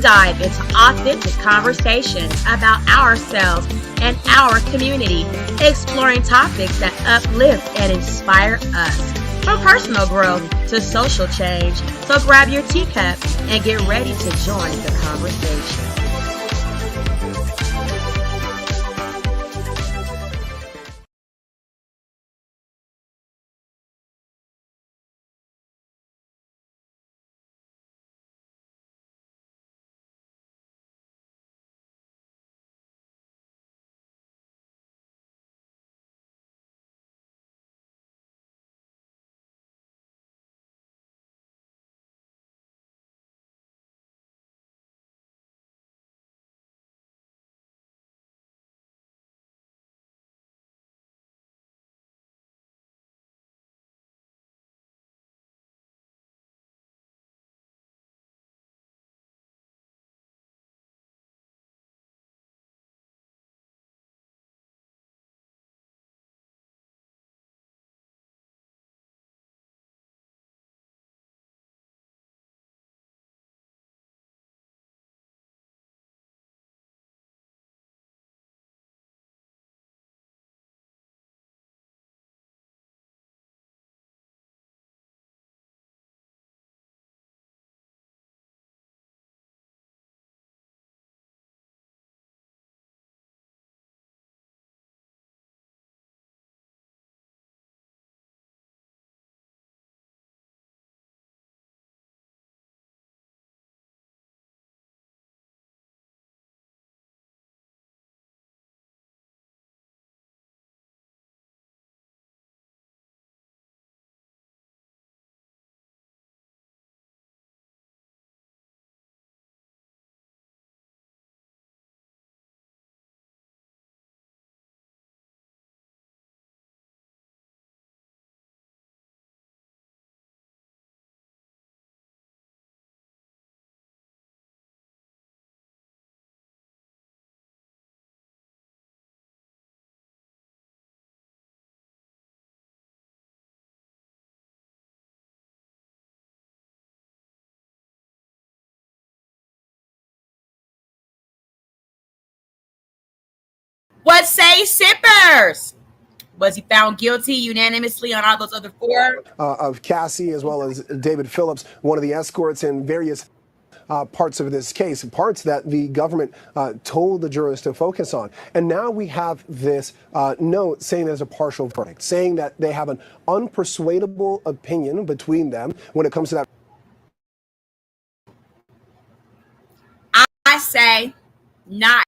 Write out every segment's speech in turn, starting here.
dive into authentic conversations about ourselves and our community, exploring topics that uplift and inspire us. From personal growth to social change. So grab your teacup and get ready to join the conversation. What say sippers? Was he found guilty unanimously on all those other four? Of Cassie, as well as David Phillips, one of the escorts in various parts of this case, parts that the government told the jurors to focus on. And now we have this note saying there's a partial verdict, saying that they have an unpersuadable opinion between them when it comes to that. I say not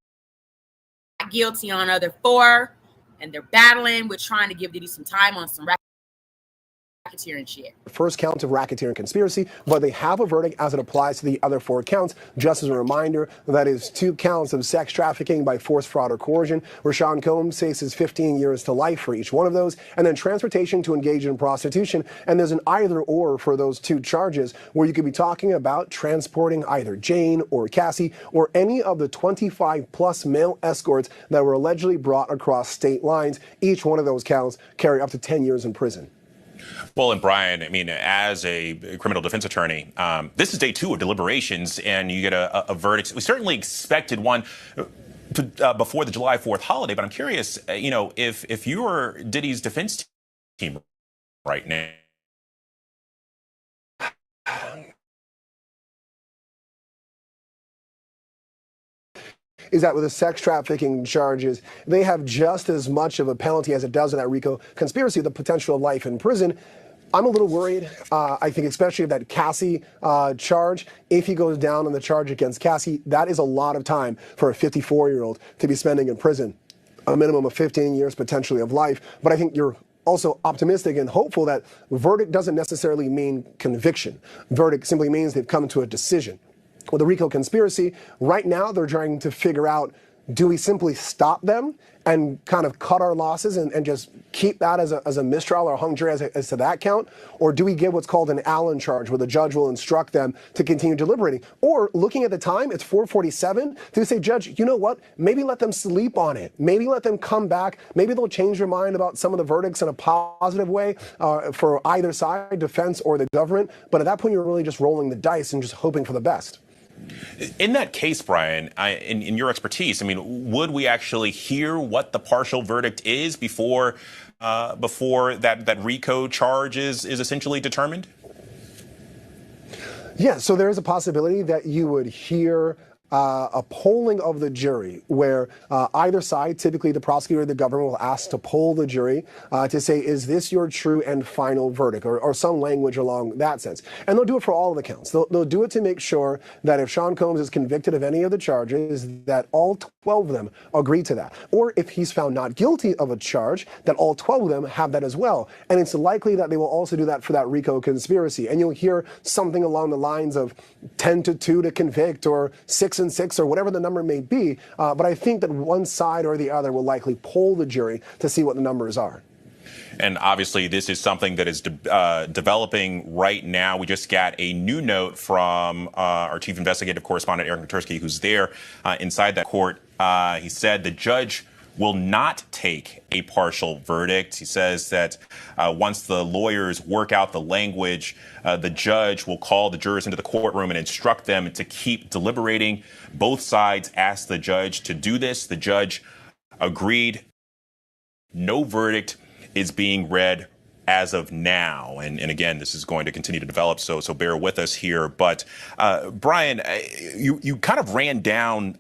guilty on other four, and they're battling with trying to give Diddy some time on some racketeering shit. First count of racketeering conspiracy, but they have a verdict as it applies to the other four counts. Just as a reminder, that is 2 counts of sex trafficking by force, fraud, or coercion. Rashawn Combs faces 15 years to life for each one of those, and then transportation to engage in prostitution. And there's an either or for those 2 charges, where you could be talking about transporting either Jane or Cassie or any of the 25 plus male escorts that were allegedly brought across state lines. Each one of those counts carry up to 10 years in prison. Well, and Brian, I mean, as a criminal defense attorney, this is day 2 of deliberations, and you get a verdict. We certainly expected one before the July 4th holiday, but I'm curious, if you were Diddy's defense team right now. Is that with the sex trafficking charges, they have just as much of a penalty as it does in that RICO conspiracy, the potential of life in prison. I'm a little worried. I think especially that Cassie charge, if he goes down on the charge against Cassie, that is a lot of time for a 54-year-old to be spending in prison, a minimum of 15 years potentially of life. But I think you're also optimistic and hopeful that verdict doesn't necessarily mean conviction. Verdict simply means they've come to a decision. With the RICO conspiracy, right now they're trying to figure out, do we simply stop them and kind of cut our losses and just keep that as a mistrial or a hung jury as to that count? Or do we give what's called an Allen charge, where the judge will instruct them to continue deliberating? Or looking at the time, it's 4:47, to say, Judge, you know what? Maybe let them sleep on it. Maybe let them come back. Maybe they'll change their mind about some of the verdicts in a positive way for either side, defense or the government. But at that point, you're really just rolling the dice and just hoping for the best. In that case, Brian, in your expertise, I mean, would we actually hear what the partial verdict is before that RICO charge is essentially determined? Yeah, so there is a possibility that you would hear a polling of the jury where either side, typically the prosecutor or the government, will ask to poll the jury to say, is this your true and final verdict, or some language along that sense. And they'll do it for all of the counts. They'll do it to make sure that if Sean Combs is convicted of any of the charges, that all 12 of them agree to that. Or if he's found not guilty of a charge, that all 12 of them have that as well. And it's likely that they will also do that for that RICO conspiracy. And you'll hear something along the lines of 10-2 to convict, or 6-6, or whatever the number may be. But I think that one side or the other will likely poll the jury to see what the numbers are. And obviously, this is something that is developing right now. We just got a new note from our chief investigative correspondent, Eric Natursky, who's there inside that court. He said the judge will not take a partial verdict. He says that once the lawyers work out the language, the judge will call the jurors into the courtroom and instruct them to keep deliberating. Both sides asked the judge to do this. The judge agreed. No verdict is being read as of now. And again, this is going to continue to develop, so bear with us here. But Brian, you kind of ran down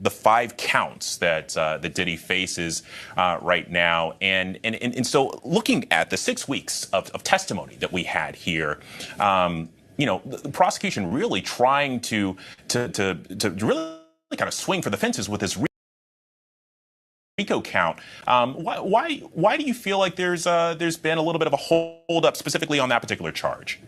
the 5 counts that Diddy faces right now. And so looking at the 6 weeks of testimony that we had here, the prosecution really trying to really kind of swing for the fences with this RICO count. Why do you feel like there's been a little bit of a hold up specifically on that particular charge?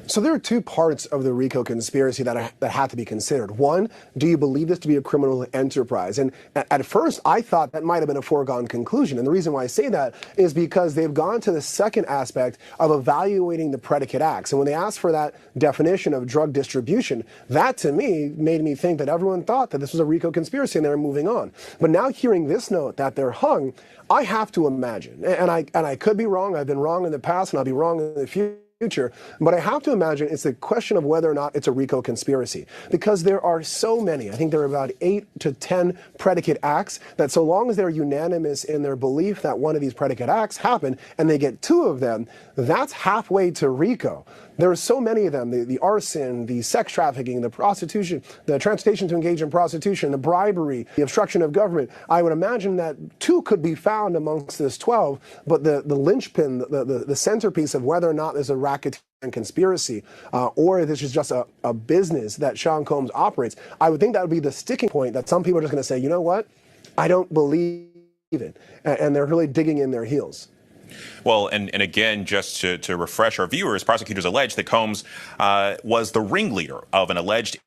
So there are 2 parts of the RICO conspiracy that have to be considered. One, do you believe this to be a criminal enterprise? And at first, I thought that might have been a foregone conclusion. And the reason why I say that is because they've gone to the second aspect of evaluating the predicate acts. And when they asked for that definition of drug distribution, that to me made me think that everyone thought that this was a RICO conspiracy and they were moving on. But now hearing this note that they're hung, I have to imagine, and I could be wrong, I've been wrong in the past and I'll be wrong in the future, but I have to imagine it's a question of whether or not it's a RICO conspiracy, because there are so many. I think there are about 8 to 10 predicate acts that, so long as they're unanimous in their belief that one of these predicate acts happened and they get 2 of them, that's halfway to RICO. There are so many of them, the arson, the sex trafficking, the prostitution, the transportation to engage in prostitution, the bribery, the obstruction of government. I would imagine that 2 could be found amongst this 12, but the linchpin, the centerpiece of whether or not there's a racketeering conspiracy or this is just a business that Sean Combs operates, I would think that would be the sticking point that some people are just going to say, you know what, I don't believe it. And they're really digging in their heels. Well, and again, just to refresh our viewers, prosecutors allege that Combs was the ringleader of an alleged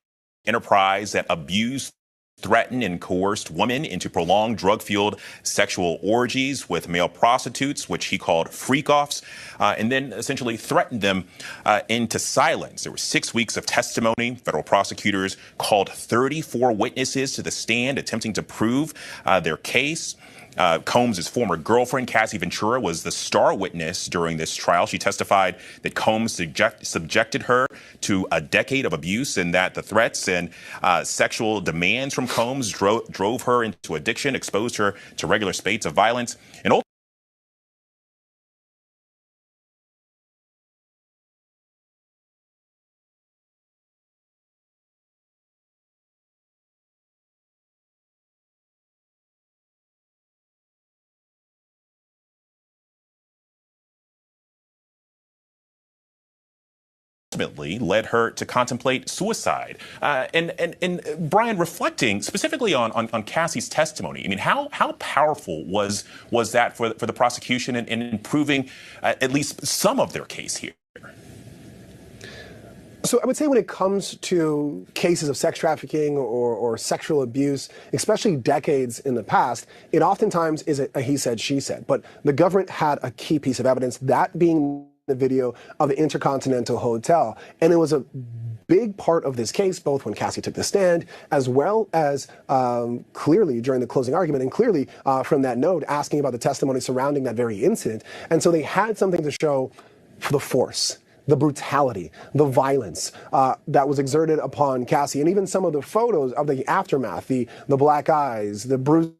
enterprise that abused, threatened, and coerced women into prolonged drug-fueled sexual orgies with male prostitutes, which he called freak-offs, and then essentially threatened them into silence. There were 6 weeks of testimony. Federal prosecutors called 34 witnesses to the stand, attempting to prove their case. Combs' former girlfriend, Cassie Ventura, was the star witness during this trial. She testified that Combs subjected her to a decade of abuse and that the threats and sexual demands from Combs drove her into addiction, exposed her to regular spates of violence, and ultimately led her to contemplate suicide. And Brian, reflecting specifically on Cassie's testimony, I mean, how powerful was that for the prosecution in proving at least some of their case here? So I would say when it comes to cases of sex trafficking or sexual abuse, especially decades in the past, it oftentimes is a he said, she said. But the government had a key piece of evidence, that being the video of the Intercontinental Hotel. And it was a big part of this case, both when Cassie took the stand, as well as clearly during the closing argument, and clearly from that note asking about the testimony surrounding that very incident. And so they had something to show for the force. the brutality, the violence that was exerted upon Cassie, and even some of the photos of the aftermath, the black eyes, the bruises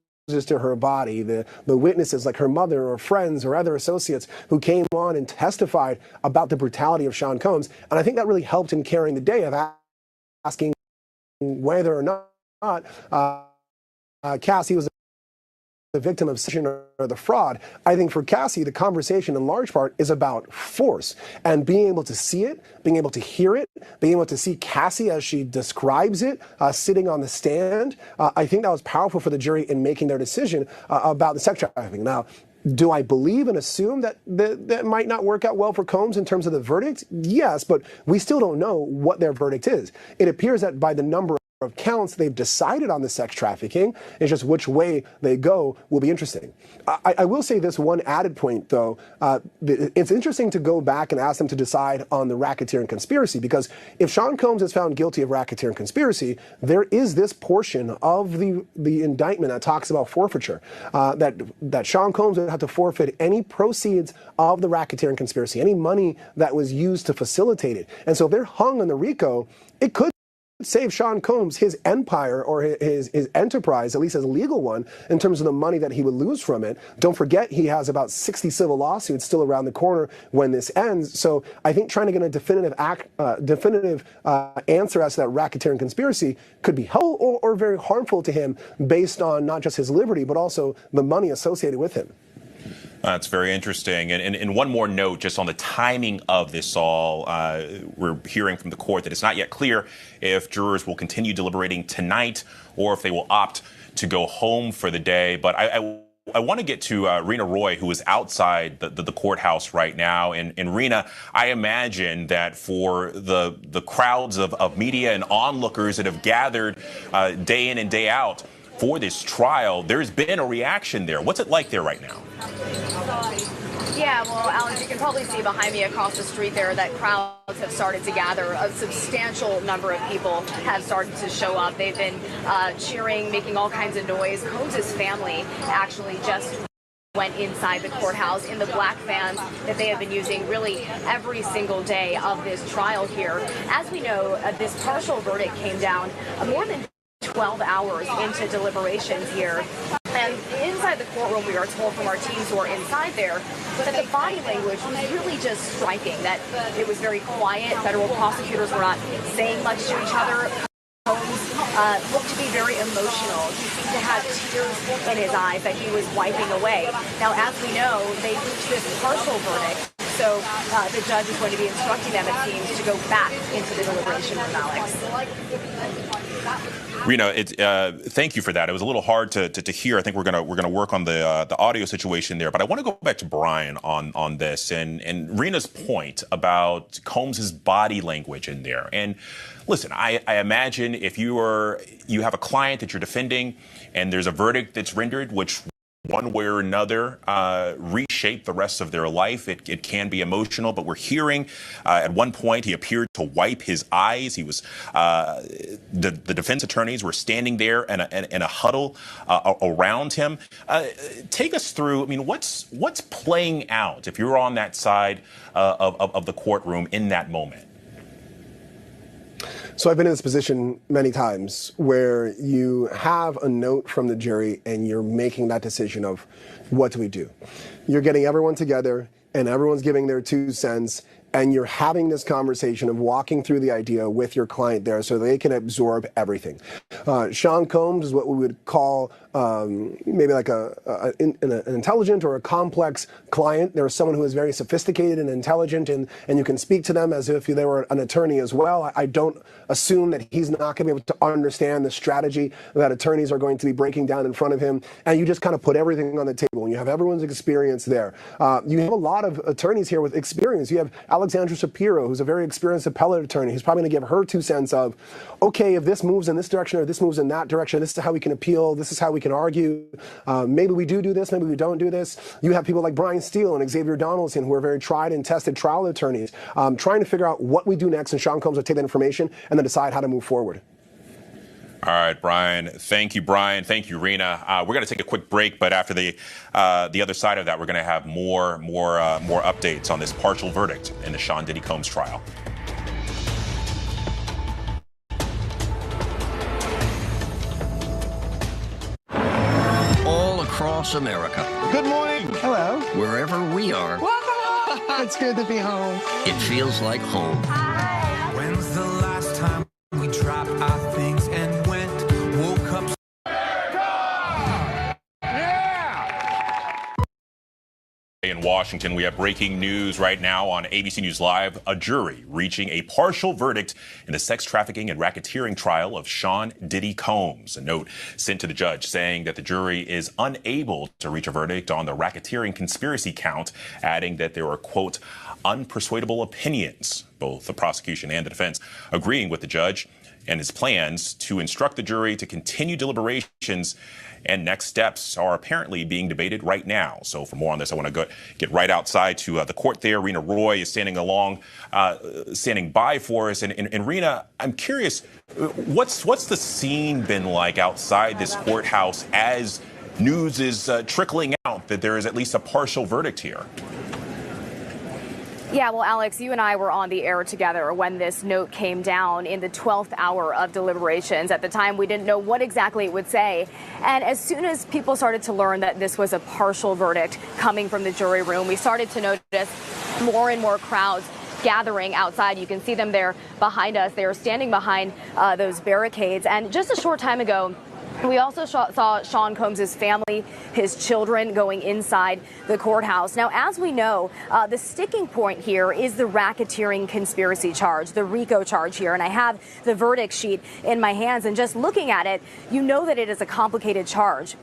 to her body, the witnesses like her mother or friends or other associates who came on and testified about the brutality of Sean Combs. And I think that really helped in carrying the day of asking whether or not Cassie was the victim of sedition or the fraud. I think for Cassie, the conversation in large part is about force and being able to see it, being able to hear it, being able to see Cassie as she describes it, sitting on the stand. I think that was powerful for the jury in making their decision about the sex trafficking. Now, do I believe and assume that that might not work out well for Combs in terms of the verdict? Yes, but we still don't know what their verdict is. It appears that by the number of counts they've decided on the sex trafficking. It's just which way they go will be interesting. I will say this one added point, though. It's interesting to go back and ask them to decide on the racketeering conspiracy, because if Sean Combs is found guilty of racketeering conspiracy, there is this portion of the indictment that talks about forfeiture, that Sean Combs would have to forfeit any proceeds of the racketeering conspiracy, any money that was used to facilitate it. And so if they're hung on the RICO, it could save Sean Combs his empire or his enterprise, at least his legal one, in terms of the money that he would lose from it. Don't forget, he has about 60 civil lawsuits still around the corner when this ends. So I think trying to get a definitive answer as to that racketeering conspiracy could be helpful or very harmful to him based on not just his liberty, but also the money associated with him. That's very interesting. And one more note just on the timing of this all. We're hearing from the court that it's not yet clear if jurors will continue deliberating tonight or if they will opt to go home for the day. But I want to get to Rena Roy, who is outside the courthouse right now. And Rena, I imagine that for the crowds of media and onlookers that have gathered day in and day out for this trial, there's been a reaction there. What's it like there right now? Yeah, well, Alex, you can probably see behind me across the street there that crowds have started to gather. A substantial number of people have started to show up. They've been cheering, making all kinds of noise. Combs' family actually just went inside the courthouse in the black vans that they have been using really every single day of this trial here. As we know, this partial verdict came down more than 12 hours into deliberations here. And inside the courtroom, we are told from our teams who are inside there that the body language was really just striking, that it was very quiet. Federal prosecutors were not saying much to each other. Combs looked to be very emotional. He seemed to have tears in his eyes that he was wiping away. Now, as we know, they reached this partial verdict. So the judge is going to be instructing them, it seems, to go back into the deliberation room, Alex. Rena, thank you for that. It was a little hard to hear. I think we're gonna work on the audio situation there. But I want to go back to Brian on this and Rena's point about Combs' body language in there. And listen, I imagine if you have a client that you're defending and there's a verdict that's rendered, which one way or another reshape the rest of their life. It can be emotional, but we're hearing at one point he appeared to wipe his eyes. He was the defense attorneys were standing there in a huddle around him. Take us through. I mean, what's playing out if you're on that side of the courtroom in that moment? So I've been in this position many times where you have a note from the jury and you're making that decision of what do we do? You're getting everyone together and everyone's giving their 2 cents and you're having this conversation of walking through the idea with your client there so they can absorb everything. Sean Combs is what we would call maybe like an intelligent or a complex client. There's someone who is very sophisticated and intelligent, and you can speak to them as if they were an attorney as well. I don't assume that he's not going to be able to understand the strategy that attorneys are going to be breaking down in front of him, and you just kind of put everything on the table, and you have everyone's experience there. You have a lot of attorneys here with experience. You have Alexandra Shapiro, who's a very experienced appellate attorney. He's probably going to give her 2 cents of, okay, if this moves in this direction or this moves in that direction, this is how we can appeal, this is how we can argue. Maybe we do this, maybe we don't do this. You have people like Brian Steele and Xavier Donaldson, who are very tried and tested trial attorneys, trying to figure out what we do next, and Sean Combs will take that information and then decide how to move forward. All right, Brian. Thank you, Brian. Thank you, Rena. We're going to take a quick break, but after the other side of that, we're going to have more updates on this partial verdict in the Sean Diddy Combs trial. All across America, Good morning. Hello. wherever we are, It's good to be home. it feels like home. When's the last time we dropped our things and went, woke up? In Washington, we have breaking news right now on ABC News Live. A jury reaching a partial verdict in the sex trafficking and racketeering trial of Sean Diddy Combs. A note sent to the judge saying that the jury is unable to reach a verdict on the racketeering conspiracy count, adding that there were, quote, unpersuadable opinions, both the prosecution and the defense agreeing with the judge and his plans to instruct the jury to continue deliberations, and next steps are apparently being debated right now. So for more on this, I want to get right outside to the court there. Rena Roy is standing by for us. And Rena, I'm curious, what's the scene been like outside this courthouse as news is trickling out that there is at least a partial verdict here? Yeah, well, Alex, you and I were on the air together when this note came down in the 12th hour of deliberations. At the time, we didn't know what exactly it would say. And as soon as people started to learn that this was a partial verdict coming from the jury room, we started to notice more and more crowds gathering outside. You can see them there behind us. They are standing behind those barricades. And just a short time ago, we also saw Sean Combs' family, his children going inside the courthouse. Now, as we know, the sticking point here is the racketeering conspiracy charge, the RICO charge here. And I have the verdict sheet in my hands. And just looking at it, you know that it is a complicated charge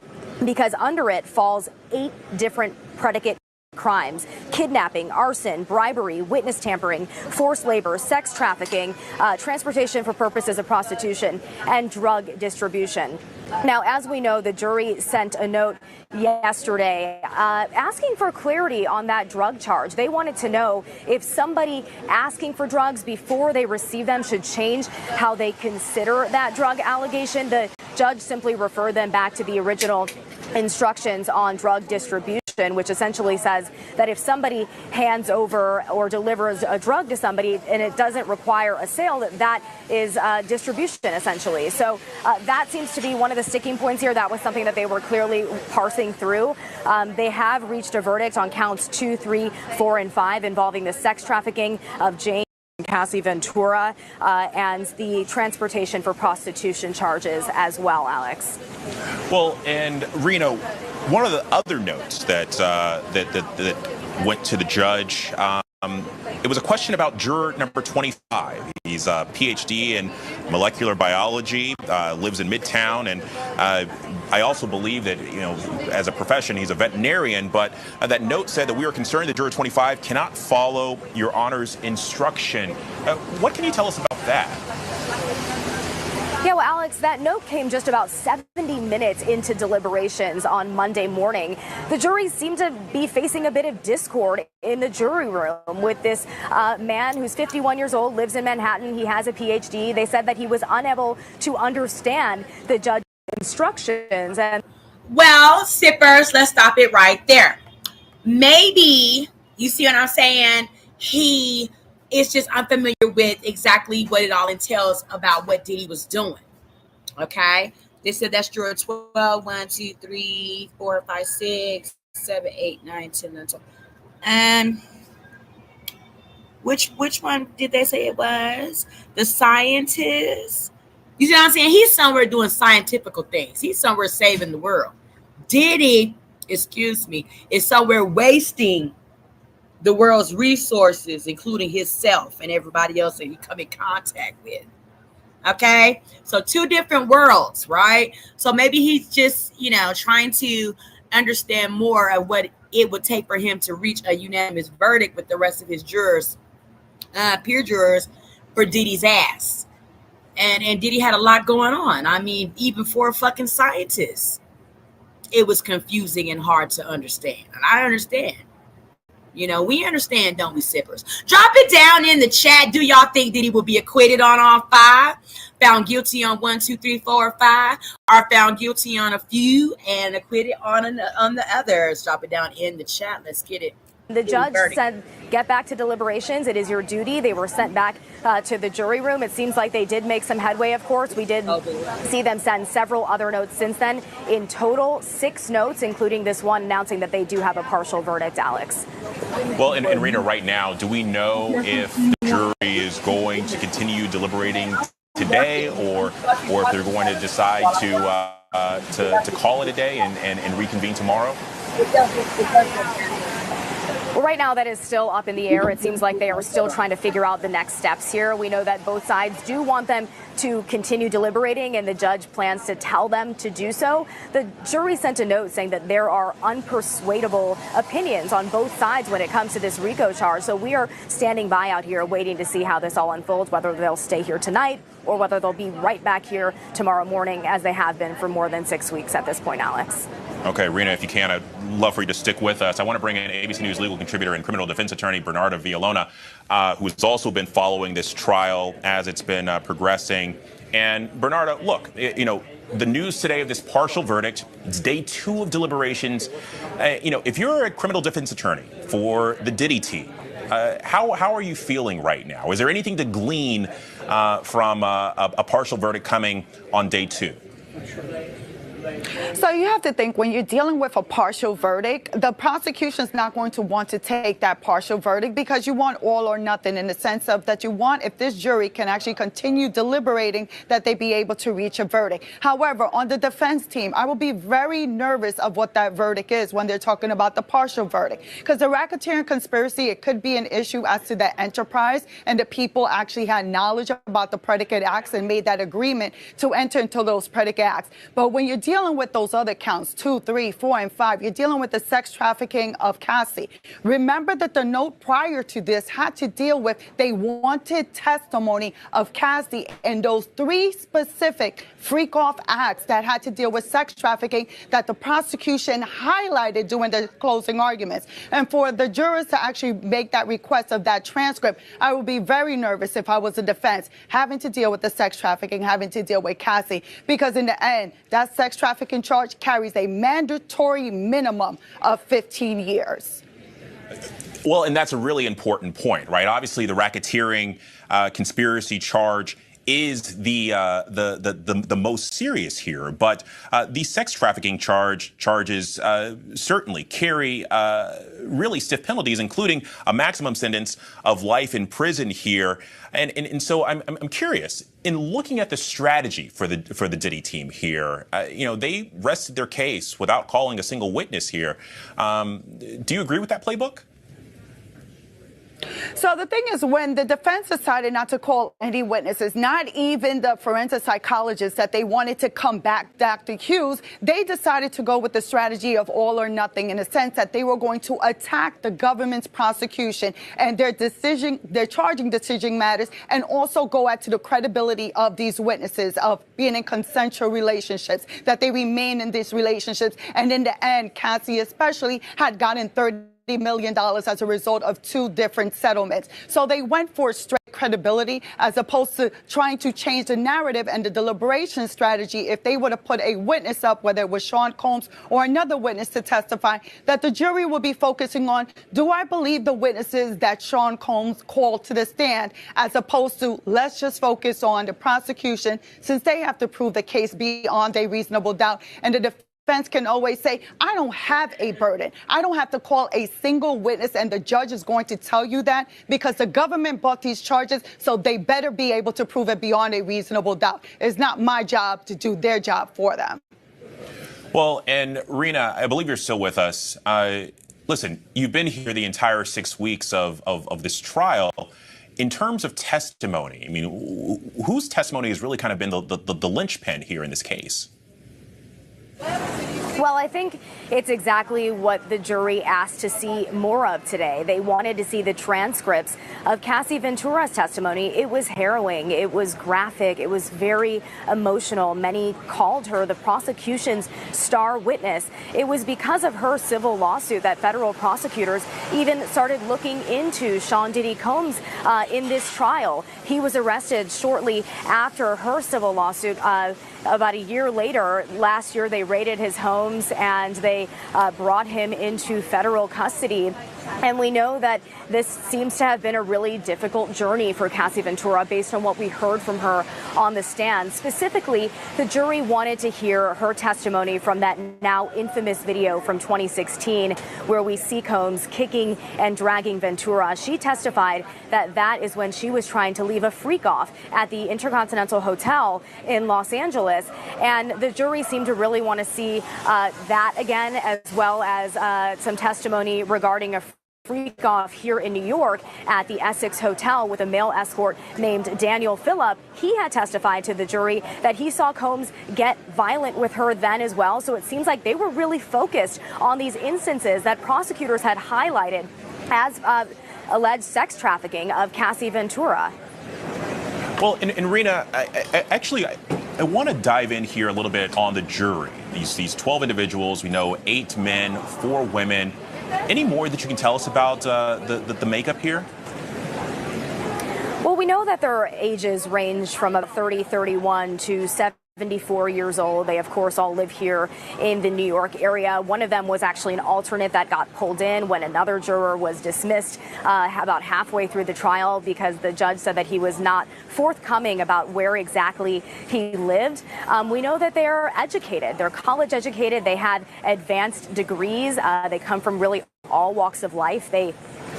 because under it falls 8 different predicate crimes: kidnapping, arson, bribery, witness tampering, forced labor, sex trafficking, transportation for purposes of prostitution, and drug distribution. Now, as we know, the jury sent a note yesterday asking for clarity on that drug charge. They wanted to know if somebody asking for drugs before they receive them should change how they consider that drug allegation. The judge simply referred them back to the original instructions on drug distribution, which essentially says that if somebody hands over or delivers a drug to somebody and it doesn't require a sale, that is distribution, essentially. So that seems to be one of the sticking points here. That was something that they were clearly parsing through. They have reached a verdict on counts 2, 3, 4, and 5 involving the sex trafficking of James and Cassie Ventura and the transportation for prostitution charges as well, Alex. Well, and Reno, one of the other notes that went to the judge, it was a question about juror number 25. He's a PhD in molecular biology, lives in Midtown, and I also believe that, as a profession, he's a veterinarian, but that note said that we are concerned that juror 25 cannot follow your honor's instruction. What can you tell us about that? Yeah, well, Alex, that note came just about 70 minutes into deliberations on Monday morning. The jury seemed to be facing a bit of discord in the jury room with this man who's 51 years old, lives in Manhattan. He has a PhD. They said that he was unable to understand the judge's instructions. And well, sippers, let's stop it right there. Maybe, you see what I'm saying? He is just unfamiliar with exactly what it all entails about what Diddy was doing. Okay? They said that's juror 12, 1, 2, 3, 4, 5, 6, 7, 8, 9, 10, 11, 12. And which one did they say it was? The scientist. You see what I'm saying? He's somewhere doing scientific things. He's somewhere saving the world. Diddy, is somewhere wasting the world's resources, including himself and everybody else that he come in contact with. Okay? So 2 different worlds, right? So maybe he's just, trying to understand more of what it would take for him to reach a unanimous verdict with the rest of his jurors, peer jurors, for Diddy's ass. And Diddy had a lot going on. I mean, even for a fucking scientist, it was confusing and hard to understand. And I understand. You know, we understand, don't we, sippers? Drop it down in the chat. Do y'all think that he will be acquitted on all 5? Found guilty on 1, 2, 3, 4, or 5? Or found guilty on a few and acquitted on the others? Drop it down in the chat. Let's get it. The judge said, get back to deliberations. It is your duty. They were sent back to the jury room. It seems like they did make some headway, of course. We did see them send several other notes since then. In total, 6 notes, including this one announcing that they do have a partial verdict, Alex. Well, and Rita, right now, do we know if the jury is going to continue deliberating today or if they're going to decide to call it a day and reconvene tomorrow? Well, right now that is still up in the air. It seems like they are still trying to figure out the next steps here. We know that both sides do want them to continue deliberating, and the judge plans to tell them to do so. The jury sent a note saying that there are unpersuadable opinions on both sides when it comes to this RICO charge. So we are standing by out here waiting to see how this all unfolds, whether they'll stay here tonight or whether they'll be right back here tomorrow morning, as they have been for more than 6 weeks at this point, Alex. Okay, Rena, if you can, I'd love for you to stick with us. I want to bring in ABC News legal contributor and criminal defense attorney Bernarda Villalona, who has also been following this trial as it's been progressing. And Bernarda, look, you know, the news today of this partial verdict, it's day 2 of deliberations. You know, if you're a criminal defense attorney for the Diddy team, how are you feeling right now? Is there anything to glean from a partial verdict coming on day 2? So you have to think, when you're dealing with a partial verdict, the prosecution's not going to want to take that partial verdict because you want all or nothing, in the sense of that you want, if this jury can actually continue deliberating, that they be able to reach a verdict. However, on the defense team, I will be very nervous of what that verdict is when they're talking about the partial verdict, because the racketeering conspiracy, it could be an issue as to the enterprise and the people actually had knowledge about the predicate acts and made that agreement to enter into those predicate acts. But when you're dealing with those other counts, 2, 3, 4, and 5, you're dealing with the sex trafficking of Cassie. Remember that the note prior to this had to deal with, they wanted testimony of Cassie and those 3 specific freak-off acts that had to deal with sex trafficking that the prosecution highlighted during the closing arguments. And for the jurors to actually make that request of that transcript, I would be very nervous if I was a defense, having to deal with the sex trafficking, having to deal with Cassie, because in the end, that sex trafficking charge carries a mandatory minimum of 15 years. Well, and that's a really important point, right? Obviously, the racketeering conspiracy charge is the most serious here, but these sex trafficking charges certainly carry really stiff penalties, including a maximum sentence of life in prison here. And so I'm curious, in looking at the strategy for the Diddy team here, you know, they rested their case without calling a single witness here. Do you agree with that playbook? So the thing is, when the defense decided not to call any witnesses, not even the forensic psychologists that they wanted to come back, Dr. Hughes, they decided to go with the strategy of all or nothing, in a sense that they were going to attack the government's prosecution and their charging decision matters, and also go after the credibility of these witnesses of being in consensual relationships, that they remain in these relationships. And in the end, Cassie especially had gotten $30 million as a result of 2 different settlements. So they went for straight credibility as opposed to trying to change the narrative and the deliberation strategy. If they would have put a witness up, whether it was Sean Combs or another witness to testify, that the jury would be focusing on, do I believe the witnesses that Sean Combs called to the stand, as opposed to, let's just focus on the prosecution, since they have to prove the case beyond a reasonable doubt. And the defense can always say, I don't have a burden. I don't have to call a single witness, and the judge is going to tell you that because the government brought these charges, so they better be able to prove it beyond a reasonable doubt. It's not my job to do their job for them. Well, and Rena, I believe you're still with us. Listen, you've been here the entire 6 weeks of this trial. In terms of testimony, I mean, whose testimony has really kind of been the linchpin here in this case? Well, I think it's exactly what the jury asked to see more of today. They wanted to see the transcripts of Cassie Ventura's testimony. It was harrowing. It was graphic. It was very emotional. Many called her the prosecution's star witness. It was because of her civil lawsuit that federal prosecutors even started looking into Sean Diddy Combs in this trial. He was arrested shortly after her civil lawsuit. About a year later, last year, they raided his homes and they brought him into federal custody. And we know that this seems to have been a really difficult journey for Cassie Ventura based on what we heard from her on the stand. Specifically, the jury wanted to hear her testimony from that now infamous video from 2016 where we see Combs kicking and dragging Ventura. She testified that that is when she was trying to leave a freak off at the Intercontinental Hotel in Los Angeles. And the jury seemed to really want to see that again, as well as some testimony regarding a freak off here in New York at the Essex Hotel with a male escort named Daniel Phillip. He had testified to the jury that he saw Combs get violent with her then as well. So it seems like they were really focused on these instances that prosecutors had highlighted as alleged sex trafficking of Cassie Ventura. Well, and Rena, I want to dive in here a little bit on the jury. These 12 individuals, we know 8 men, 4 women. Any more that you can tell us about the makeup here? Well, we know that their ages range from 30, 31 to 74 years old. They, of course, all live here in the New York area. One of them was actually an alternate that got pulled in when another juror was dismissed about halfway through the trial because the judge said that he was not forthcoming about where exactly he lived. We know that they're educated. They're college educated. They had advanced degrees. They come from really all walks of life. They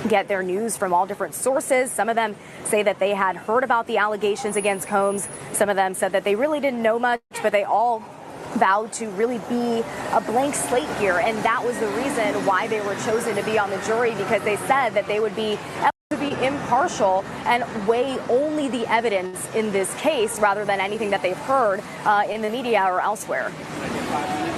get their news from all different sources. Some of them say that they had heard about the allegations against Combs. Some of them said that they really didn't know much, but they all vowed to really be a blank slate here. And that was the reason why they were chosen to be on the jury, because they said that they would be impartial and weigh only the evidence in this case rather than anything that they've heard in the media or elsewhere.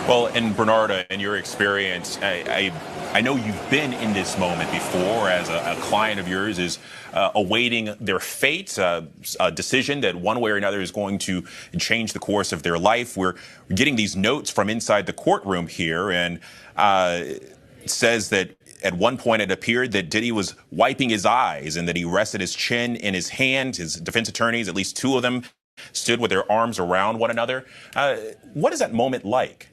Well, and Bernarda, in your experience, I know you've been in this moment before as a client of yours is awaiting their fate, a decision that one way or another is going to change the course of their life. We're getting these notes from inside the courtroom here, and it says that at one point it appeared that Diddy was wiping his eyes and that he rested his chin in his hand. His defense attorneys, at least 2 of them, stood with their arms around one another. What is that moment like?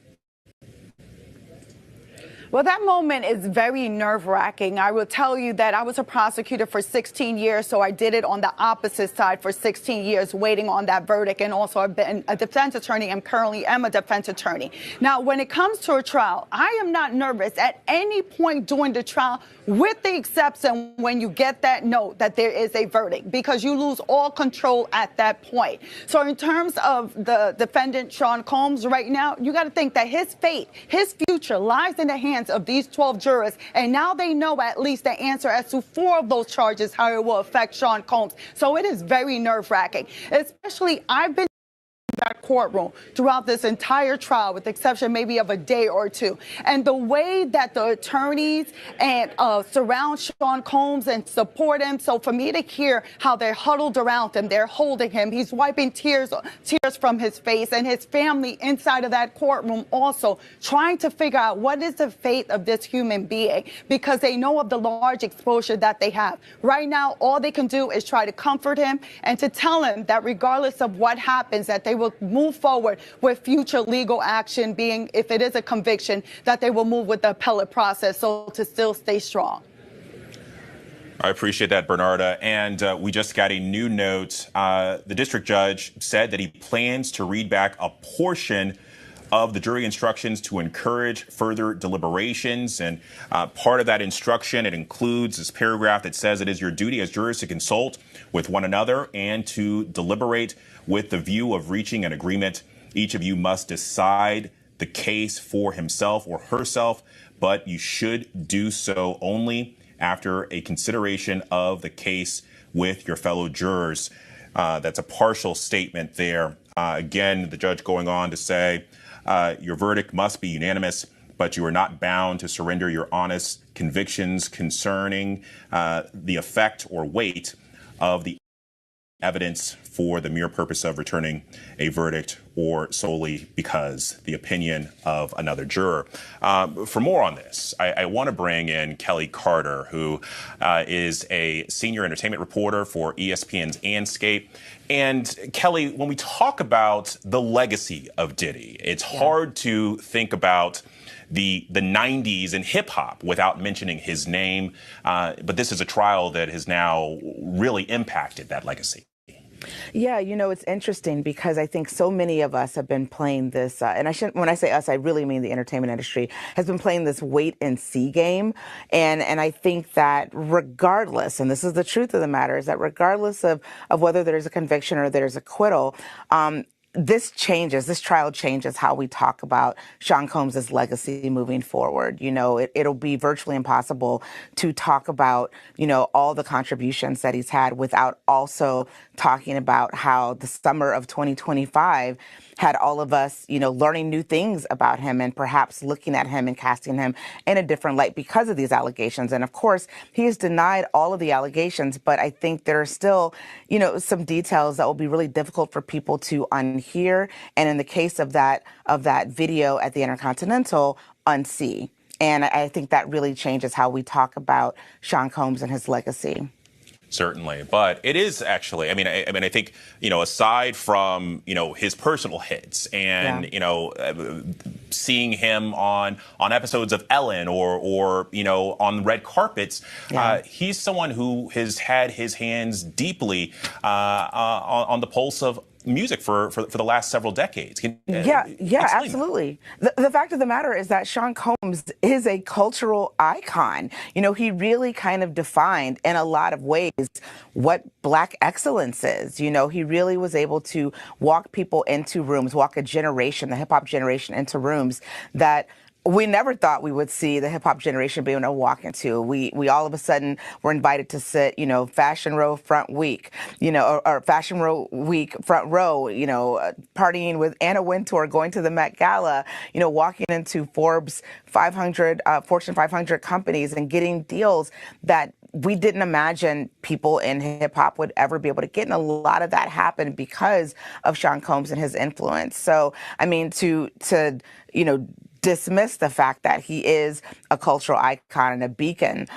Well, that moment is very nerve-wracking. I will tell you that I was a prosecutor for 16 years, so I did it on the opposite side for 16 years, waiting on that verdict. And also, I've been a defense attorney and currently am a defense attorney. Now, when it comes to a trial, I am not nervous at any point during the trial, with the exception when you get that note that there is a verdict, because you lose all control at that point. So in terms of the defendant, Sean Combs, right now, you got to think that his fate, his future lies in the hands of these 12 jurors. And now they know at least the answer as to 4 of those charges, how it will affect Sean Combs. So it is very nerve-wracking, especially I've been that courtroom throughout this entire trial, with the exception maybe of a day or 2. And the way that the attorneys and surround Sean Combs and support him. So for me to hear how they're huddled around him, they're holding him, he's wiping tears from his face, and his family inside of that courtroom also trying to figure out what is the fate of this human being, because they know of the large exposure that they have. Right now, all they can do is try to comfort him and to tell him that regardless of what happens, that they will move forward with future legal action, being if it is a conviction, that they will move with the appellate process, so to still stay strong. I appreciate that, Bernarda. And we just got a new note. The district judge said that he plans to read back a portion of the jury instructions to encourage further deliberations. And part of that instruction, it includes this paragraph that says it is your duty as jurors to consult with one another and to deliberate with the view of reaching an agreement. Each of you must decide the case for himself or herself, but you should do so only after a consideration of the case with your fellow jurors. That's a partial statement there Again, the judge going on to say, your verdict must be unanimous, but you are not bound to surrender your honest convictions concerning the effect or weight of the evidence for the mere purpose of returning a verdict or solely because the opinion of another juror. For more on this, I want to bring in Kelly Carter, who is a senior entertainment reporter for ESPN's Anscape. And Kelly, when we talk about the legacy of Diddy, it's hard to think about the 90s in hip hop without mentioning his name. But this is a trial that has now really impacted that legacy. Yeah, you know, it's interesting because I think so many of us have been playing this, and when I say us, I really mean the entertainment industry, has been playing this wait and see game. And I think that regardless, and this is the truth of the matter, is that regardless of whether there's a conviction or there's acquittal, this trial changes how we talk about Sean Combs' legacy moving forward. You know, it'll be virtually impossible to talk about, you know, all the contributions that he's had without also talking about how the summer of 2025 had all of us, you know, learning new things about him and perhaps looking at him and casting him in a different light because of these allegations. And of course, he has denied all of the allegations, but I think there are still, you know, some details that will be really difficult for people to unhear. And in the case of that video at the Intercontinental, unsee. And I think that really changes how we talk about Sean Combs and his legacy. Certainly, but it is actually. I mean, I think, you know, aside from, you know, his personal hits and you know, seeing him on episodes of Ellen or you know, on red carpets, he's someone who has had his hands deeply on the pulse of music for the last several decades. Absolutely. The fact of the matter is that Sean Combs is a cultural icon. You know, he really kind of defined in a lot of ways what Black excellence is. You know, he really was able to walk people into rooms, walk a generation, the hip hop generation, into rooms that we never thought we would see the hip hop generation be able to walk into. We all of a sudden were invited to sit, you know, Fashion Row front week, you know, or Fashion Row week front row, you know, partying with Anna Wintour, going to the Met Gala, you know, walking into Forbes 500, Fortune 500 companies and getting deals that we didn't imagine people in hip hop would ever be able to get. And a lot of that happened because of Sean Combs and his influence. So, I mean, to you know, dismiss the fact that he is a cultural icon and a beacon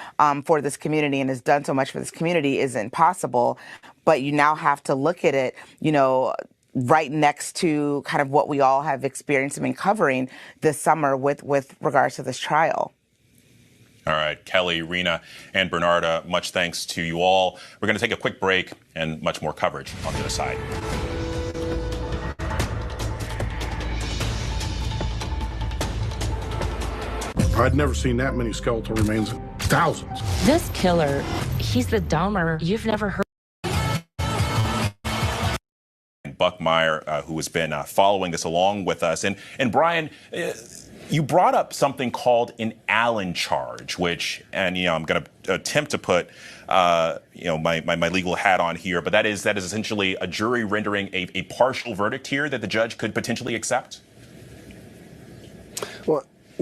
for this community and has done so much for this community is impossible. But you now have to look at it, you know, right next to kind of what we all have experienced and been covering this summer with regards to this trial. All right, Kelly, Rena, and Bernarda, much thanks to you all. We're going to take a quick break and much more coverage on the other side. I'd never seen that many skeletal remains. Thousands. This killer, he's the Dahmer you've never heard. Buck Meyer, who has been following this along with us. And Brian, you brought up something called an Allen charge, which, and, you know, I'm going to attempt to put, you know, my legal hat on here, but that is essentially a jury rendering a partial verdict here that the judge could potentially accept?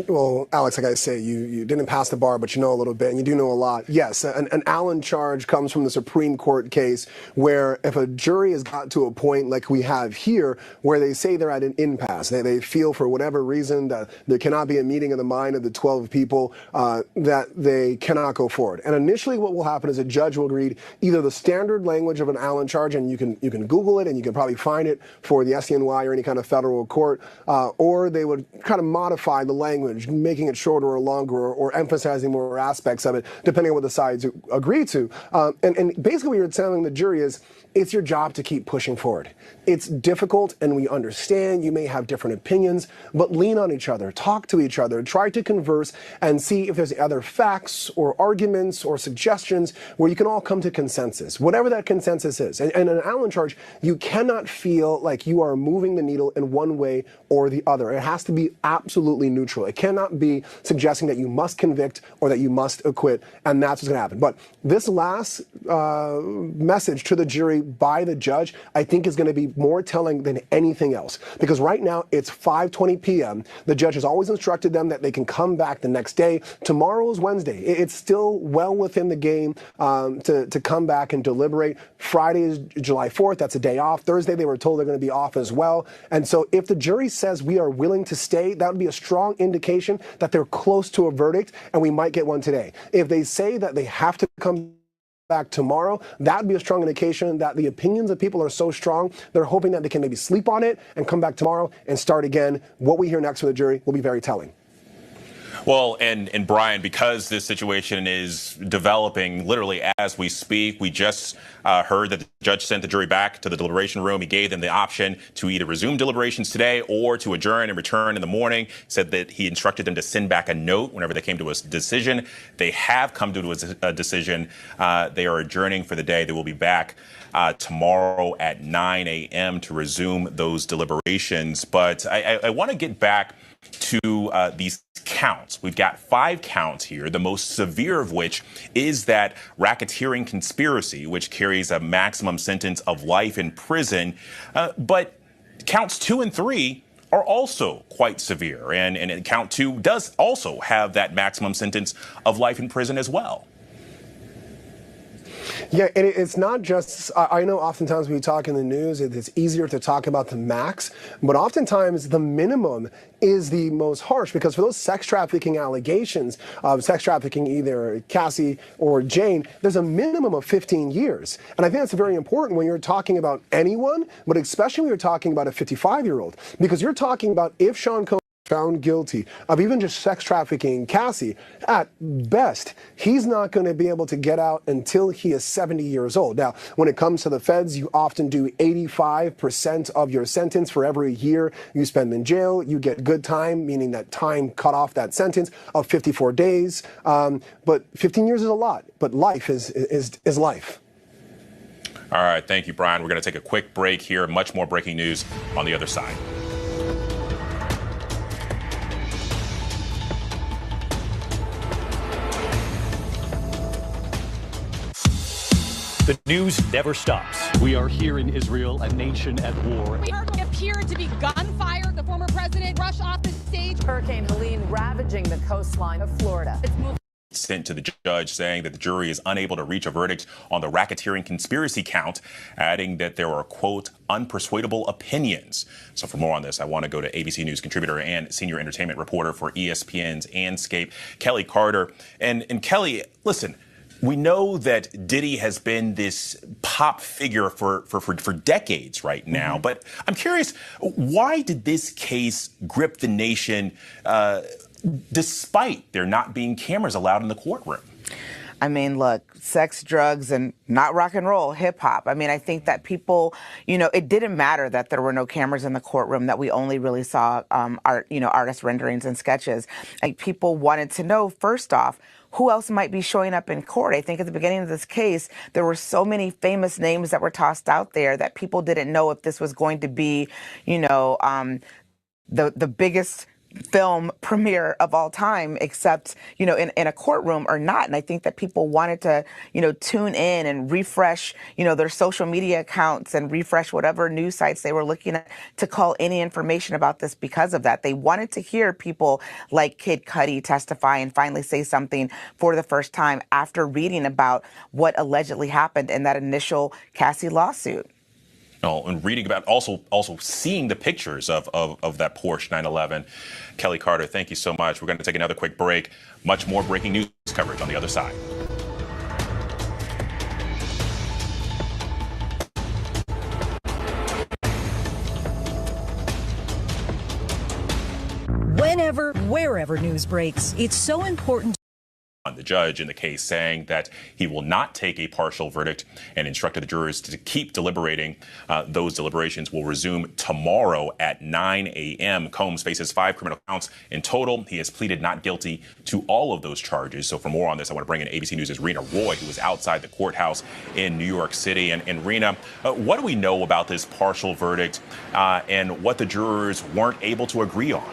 Well, Alex, like I say, you didn't pass the bar, but you know a little bit, and you do know a lot. Yes, an Allen charge comes from the Supreme Court case where if a jury has got to a point like we have here, where they say they're at an impasse, they feel for whatever reason that there cannot be a meeting of the mind of the 12 people, that they cannot go forward. And initially what will happen is a judge will read either the standard language of an Allen charge, and you can Google it, and you can probably find it for the SDNY or any kind of federal court, or they would kind of modify the language, making it shorter or longer, or emphasizing more aspects of it, depending on what the sides agree to. And basically what you're telling the jury is, it's your job to keep pushing forward. It's difficult, and we understand you may have different opinions, but lean on each other, talk to each other, try to converse, and see if there's other facts or arguments or suggestions where you can all come to consensus, whatever that consensus is. And in an Allen charge, you cannot feel like you are moving the needle in one way or the other. It has to be absolutely neutral. It It cannot be suggesting that you must convict or that you must acquit, and that's what's going to happen. But this last message to the jury by the judge, I think, is going to be more telling than anything else. Because right now, it's 5:20 p.m. The judge has always instructed them that they can come back the next day. Tomorrow is Wednesday. It's still well within the game to come back and deliberate. Friday is July 4th. That's a day off. Thursday, they were told they're going to be off as well. And so if the jury says we are willing to stay, that would be a strong indication that they're close to a verdict, and we might get one today. If they say that they have to come back tomorrow, that would be a strong indication that the opinions of people are so strong, they're hoping that they can maybe sleep on it and come back tomorrow and start again. What we hear next from the jury will be very telling. Well, and Brian, because this situation is developing literally as we speak, we just heard that the judge sent the jury back to the deliberation room. He gave them the option to either resume deliberations today or to adjourn and return in the morning. Said that he instructed them to send back a note whenever they came to a decision. They have come to a decision. They are adjourning for the day. They will be back tomorrow at 9 a.m. to resume those deliberations. But I want to get back to these counts. We've got 5 counts here, the most severe of which is that racketeering conspiracy, which carries a maximum sentence of life in prison. But counts 2 and 3 are also quite severe. And count 2 does also have that maximum sentence of life in prison as well. Yeah, and it's not just, I know oftentimes when we talk in the news, it's easier to talk about the max, but oftentimes the minimum is the most harsh, because for those sex trafficking allegations of sex trafficking either Cassie or Jane, there's a minimum of 15 years. And I think that's very important when you're talking about anyone, but especially when you're talking about a 55-year-old, because you're talking about if Sean Combs found guilty of even just sex trafficking Cassie, at best, he's not going to be able to get out until he is 70 years old. Now, when it comes to the feds, you often do 85% of your sentence for every year you spend in jail. You get good time, meaning that time cut off that sentence of 54 days. But 15 years is a lot, but life is life. All right. Thank you, Brian. We're going to take a quick break here. Much more breaking news on the other side. The news never stops. We are here in Israel, a nation at war. We heard what appeared to be gunfire. The former president rushed off the stage. Hurricane Helene ravaging the coastline of Florida. It's moving. Sent to the judge saying that the jury is unable to reach a verdict on the racketeering conspiracy count, adding that there are, quote, unpersuadable opinions. So for more on this, I want to go to ABC News contributor and senior entertainment reporter for ESPN's Andscape, Kelly Carter. And Kelly, listen, we know that Diddy has been this pop figure for decades right now, but I'm curious, why did this case grip the nation despite there not being cameras allowed in the courtroom? I mean, look, sex, drugs, and not rock and roll, hip hop. I mean, I think that people, it didn't matter that there were no cameras in the courtroom, that we only really saw artist renderings and sketches. Like, people wanted to know, first off, who else might be showing up in court. I think at the beginning of this case, there were so many famous names that were tossed out there that people didn't know if this was going to be, the biggest film premiere of all time, except, in a courtroom or not. And I think that people wanted to, tune in and refresh, their social media accounts and refresh whatever news sites they were looking at to call any information about this because of that. They wanted to hear people like Kid Cudi testify and finally say something for the first time after reading about what allegedly happened in that initial Cassie lawsuit. And reading about also seeing the pictures of that Porsche 911. Kelly Carter, thank you so much. We're going to take another quick break. Much more breaking news coverage on the other side. Whenever, wherever news breaks, it's so important. The judge in the case saying that he will not take a partial verdict and instructed the jurors to keep deliberating. Those deliberations will resume tomorrow at 9 a.m. Combs faces 5 criminal counts in total. He has pleaded not guilty to all of those charges. So for more on this, I want to bring in ABC News' Rena Roy, who is outside the courthouse in New York City. And Rena, what do we know about this partial verdict and what the jurors weren't able to agree on?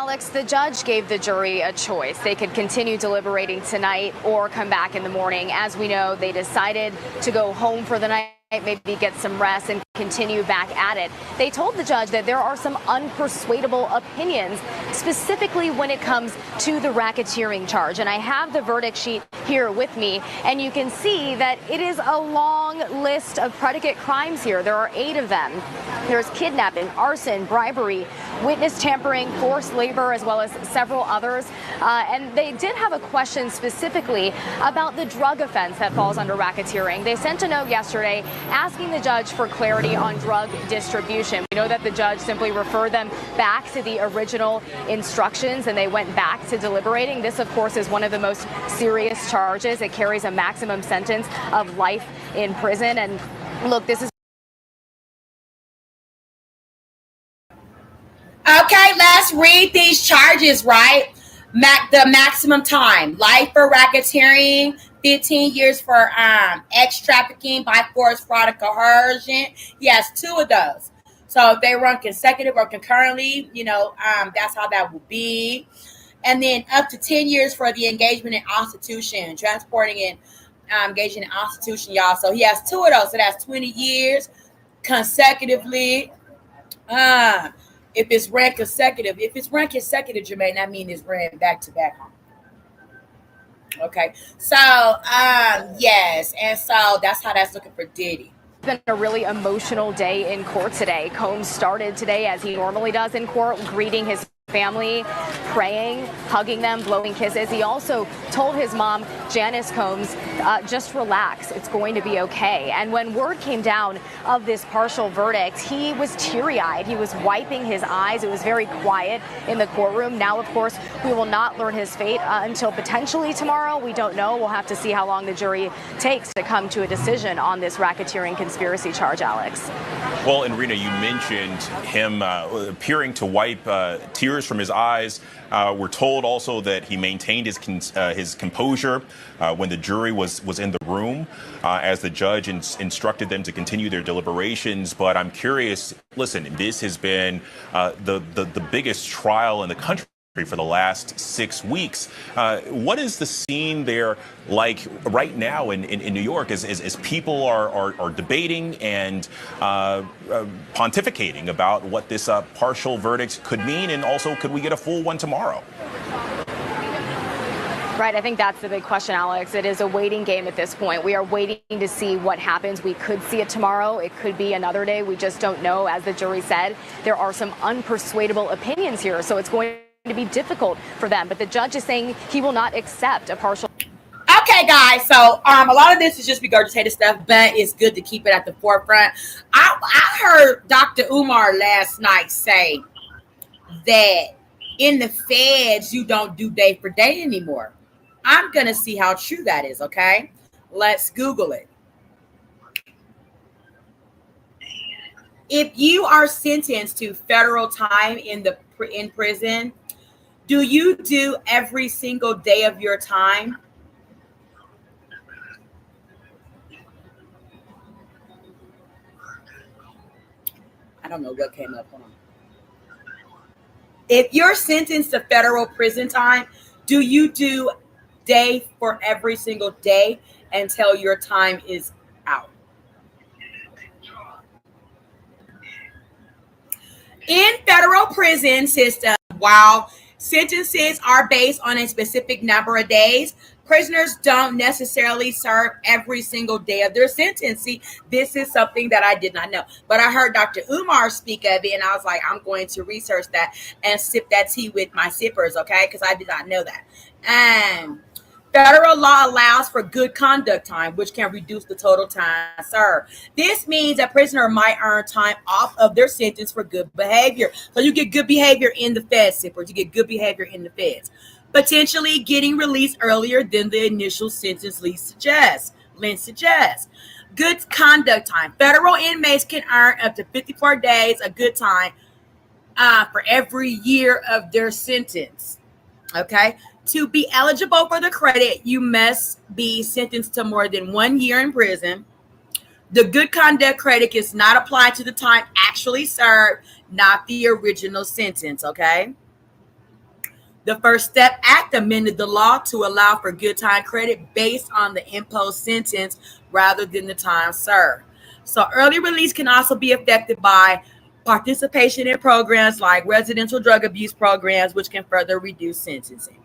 Alex, the judge gave the jury a choice. They could continue deliberating tonight or come back in the morning. As we know, they decided to go home for the night, maybe get some rest and continue back at it. They told the judge that there are some unpersuadable opinions, specifically when it comes to the racketeering charge. And I have the verdict sheet here with me, and you can see that it is a long list of predicate crimes here. There are 8 of them. There's kidnapping, arson, bribery, witness tampering, forced labor, as well as several others. And they did have a question specifically about the drug offense that falls under racketeering. They sent a note yesterday asking the judge for clarity on drug distribution. We know that the judge simply referred them back to the original instructions, and they went back to deliberating. This, of course, is one of the most serious charges. It carries a maximum sentence of life in prison. And look, this is okay. Let's read these charges, right? The maximum time: life for racketeering, 15 years for ex trafficking by force, fraud, and coercion. He has 2 of those. So if they run consecutive or concurrently, that's how that will be. And then up to 10 years for the engagement in prostitution, transporting and engaging in prostitution, y'all. So he has 2 of those. So that's 20 years consecutively. If it's ran consecutive, Jermaine, that means it's ran back to back. Okay, so yes, and so that's how that's looking for Diddy. It's been a really emotional day in court today. Combs started today as he normally does in court, greeting his family, praying, hugging them, blowing kisses. He also told his mom, Janice Combs, just relax, it's going to be okay. And when word came down of this partial verdict, he was teary-eyed. He was wiping his eyes. It was very quiet in the courtroom. Now, of course, we will not learn his fate until potentially tomorrow. We don't know. We'll have to see how long the jury takes to come to a decision on this racketeering conspiracy charge, Alex. Well, and Rena, you mentioned him appearing to wipe tears from his eyes. We're told also that he maintained his composure when the jury was in the room as the judge instructed them to continue their deliberations. But I'm curious, listen, this has been the biggest trial in the country for the last 6 weeks. What is the scene there like right now in New York as people are debating and pontificating about what this partial verdict could mean, and also could we get a full one tomorrow? Right, I think that's the big question, Alex. It is a waiting game at this point. We are waiting to see what happens. We could see it tomorrow. It could be another day. We just don't know. As the jury said, there are some unpersuadable opinions here, so it's going to be difficult for them. But the judge is saying he will not accept a partial. Okay, guys, so a lot of this is just regurgitated stuff, but it's good to keep it at the forefront. I heard Dr. Umar last night say that in the feds, you don't do day for day anymore. I'm going to see how true that is, okay? Let's Google it. If you are sentenced to federal time in prison, do you do every single day of your time? I don't know what came up. Hold on. If you're sentenced to federal prison time, do you do day for every single day until your time is out? In federal prison system, while sentences are based on a specific number of days, prisoners don't necessarily serve every single day of their sentence. See, this is something that I did not know, but I heard Dr. Umar speak of it, and I was like, I'm going to research that and sip that tea with my sippers, okay? Because I did not know that. And federal law allows for good conduct time, which can reduce the total time served. This means a prisoner might earn time off of their sentence for good behavior. So you get good behavior in the feds, sippers. You get good behavior in the feds. Potentially getting released earlier than the initial sentence Lynn suggests. Good conduct time. Federal inmates can earn up to 54 days of good time for every year of their sentence. Okay? To be eligible for the credit, you must be sentenced to more than 1 year in prison. The good conduct credit is not applied to the time actually served, not the original sentence, okay? The First Step Act amended the law to allow for good time credit based on the imposed sentence rather than the time served. So early release can also be affected by participation in programs like residential drug abuse programs, which can further reduce sentencing.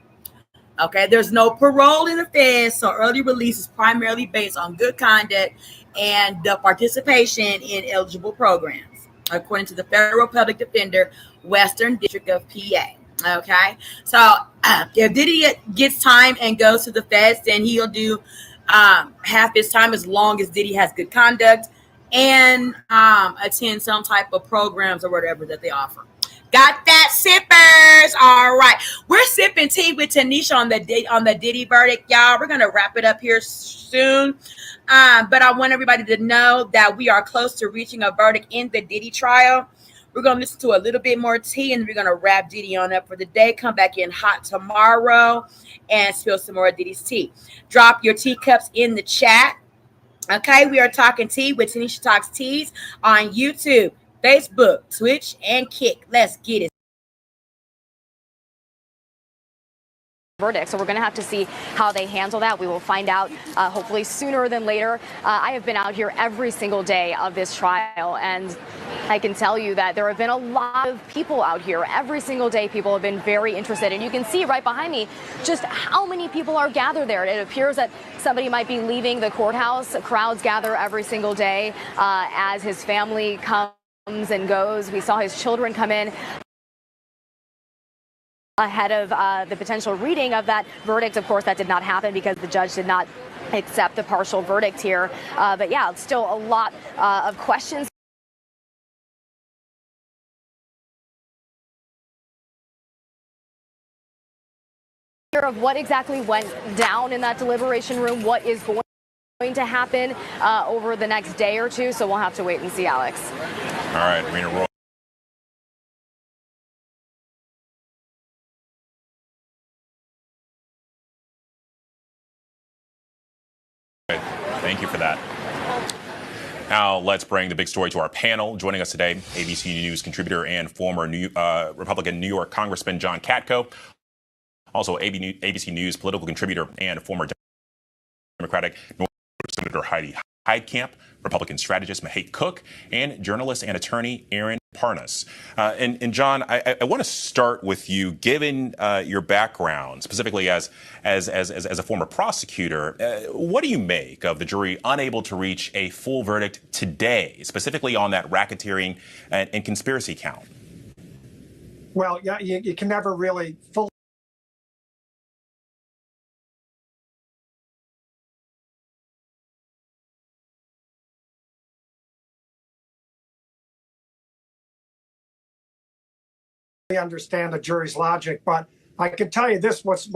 Okay, there's no parole in the feds, so early release is primarily based on good conduct and the participation in eligible programs, according to the Federal Public Defender, Western District of PA. Okay, so if Diddy gets time and goes to the feds, then he'll do half his time as long as Diddy has good conduct and attend some type of programs or whatever that they offer. Got that, sippers? All right, we're sipping tea with Tanisha on the Diddy verdict, y'all. We're gonna wrap it up here soon, but I want everybody to know that we are close to reaching a verdict in the Diddy trial. We're gonna listen to a little bit more tea, and we're gonna wrap Diddy on up for the day. Come back in hot tomorrow and spill some more of Diddy's tea. Drop your teacups in the chat. Okay, we are talking tea with Tanisha Talks Teas on YouTube, Facebook, Twitch, and Kick. Let's get it. Verdict. So we're going to have to see how they handle that. We will find out hopefully sooner than later. I have been out here every single day of this trial, and I can tell you that there have been a lot of people out here. Every single day, people have been very interested. And you can see right behind me just how many people are gathered there. It appears that somebody might be leaving the courthouse. Crowds gather every single day as his family comes and goes. We saw his children come in ahead of the potential reading of that verdict. Of course, that did not happen because the judge did not accept the partial verdict here. But yeah, it's still a lot of questions of what exactly went down in that deliberation room, what is going to happen over the next day or two. So we'll have to wait and see, Alex. All right, Rena Roy. Thank you for that. Now, let's bring the big story to our panel. Joining us today, ABC News contributor and former Republican New York Congressman John Katko. Also, ABC News political contributor and former Democratic Senator Heidi Heitkamp, Republican strategist Mahate Cook, and journalist and attorney Aaron Parnas. And John, I want to start with you, given your background, specifically as a former prosecutor. What do you make of the jury unable to reach a full verdict today, specifically on that racketeering and conspiracy count? Well, yeah, you can never really fully understand the jury's logic, but I can tell you this: what's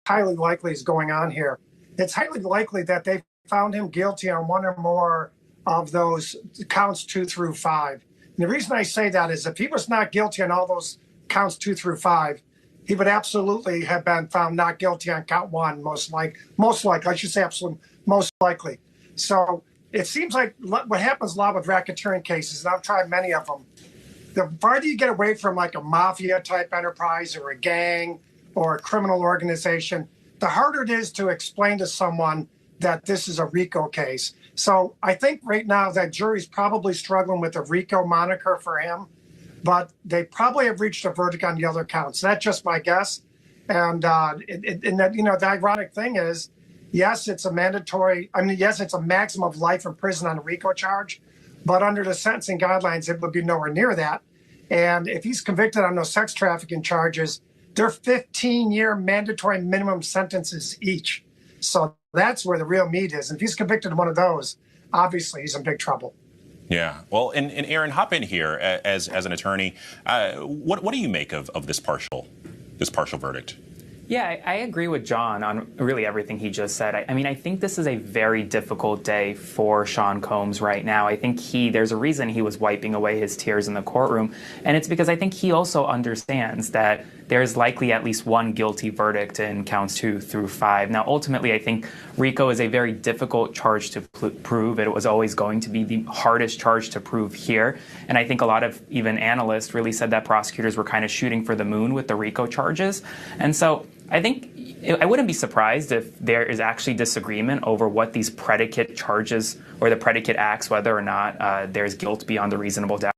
highly likely is going on here. It's highly likely that they found him guilty on one or more of those counts 2 through 5. And the reason I say that is if he was not guilty on all those counts 2 through 5, he would absolutely have been found not guilty on count 1, most likely, I should say absolutely, most likely. So it seems like what happens a lot with racketeering cases, and I've tried many of them, the farther you get away from like a mafia type enterprise or a gang or a criminal organization, the harder it is to explain to someone that this is a RICO case. So I think right now that jury's probably struggling with the RICO moniker for him, but they probably have reached a verdict on the other counts. That's just my guess. And that, you know, the ironic thing is, yes, it's a mandatory, yes, it's a maximum of life in prison on a RICO charge, but under the sentencing guidelines, it would be nowhere near that. And if he's convicted on those sex trafficking charges, they're 15-year mandatory minimum sentences each. So that's where the real meat is. If he's convicted of one of those, obviously he's in big trouble. Yeah. Well, and Aaron, hop in here as an attorney. What do you make of this partial verdict? Yeah, I agree with John on really everything he just said. I mean, I think this is a very difficult day for Sean Combs right now. I think there's a reason he was wiping away his tears in the courtroom, and it's because I think he also understands that there's likely at least one guilty verdict in counts 2 through 5. Now, ultimately, I think RICO is a very difficult charge to prove. It was always going to be the hardest charge to prove here, and I think a lot of even analysts really said that prosecutors were kind of shooting for the moon with the RICO charges, and so I think I wouldn't be surprised if there is actually disagreement over what these predicate charges or the predicate acts, whether or not there's guilt beyond a reasonable doubt.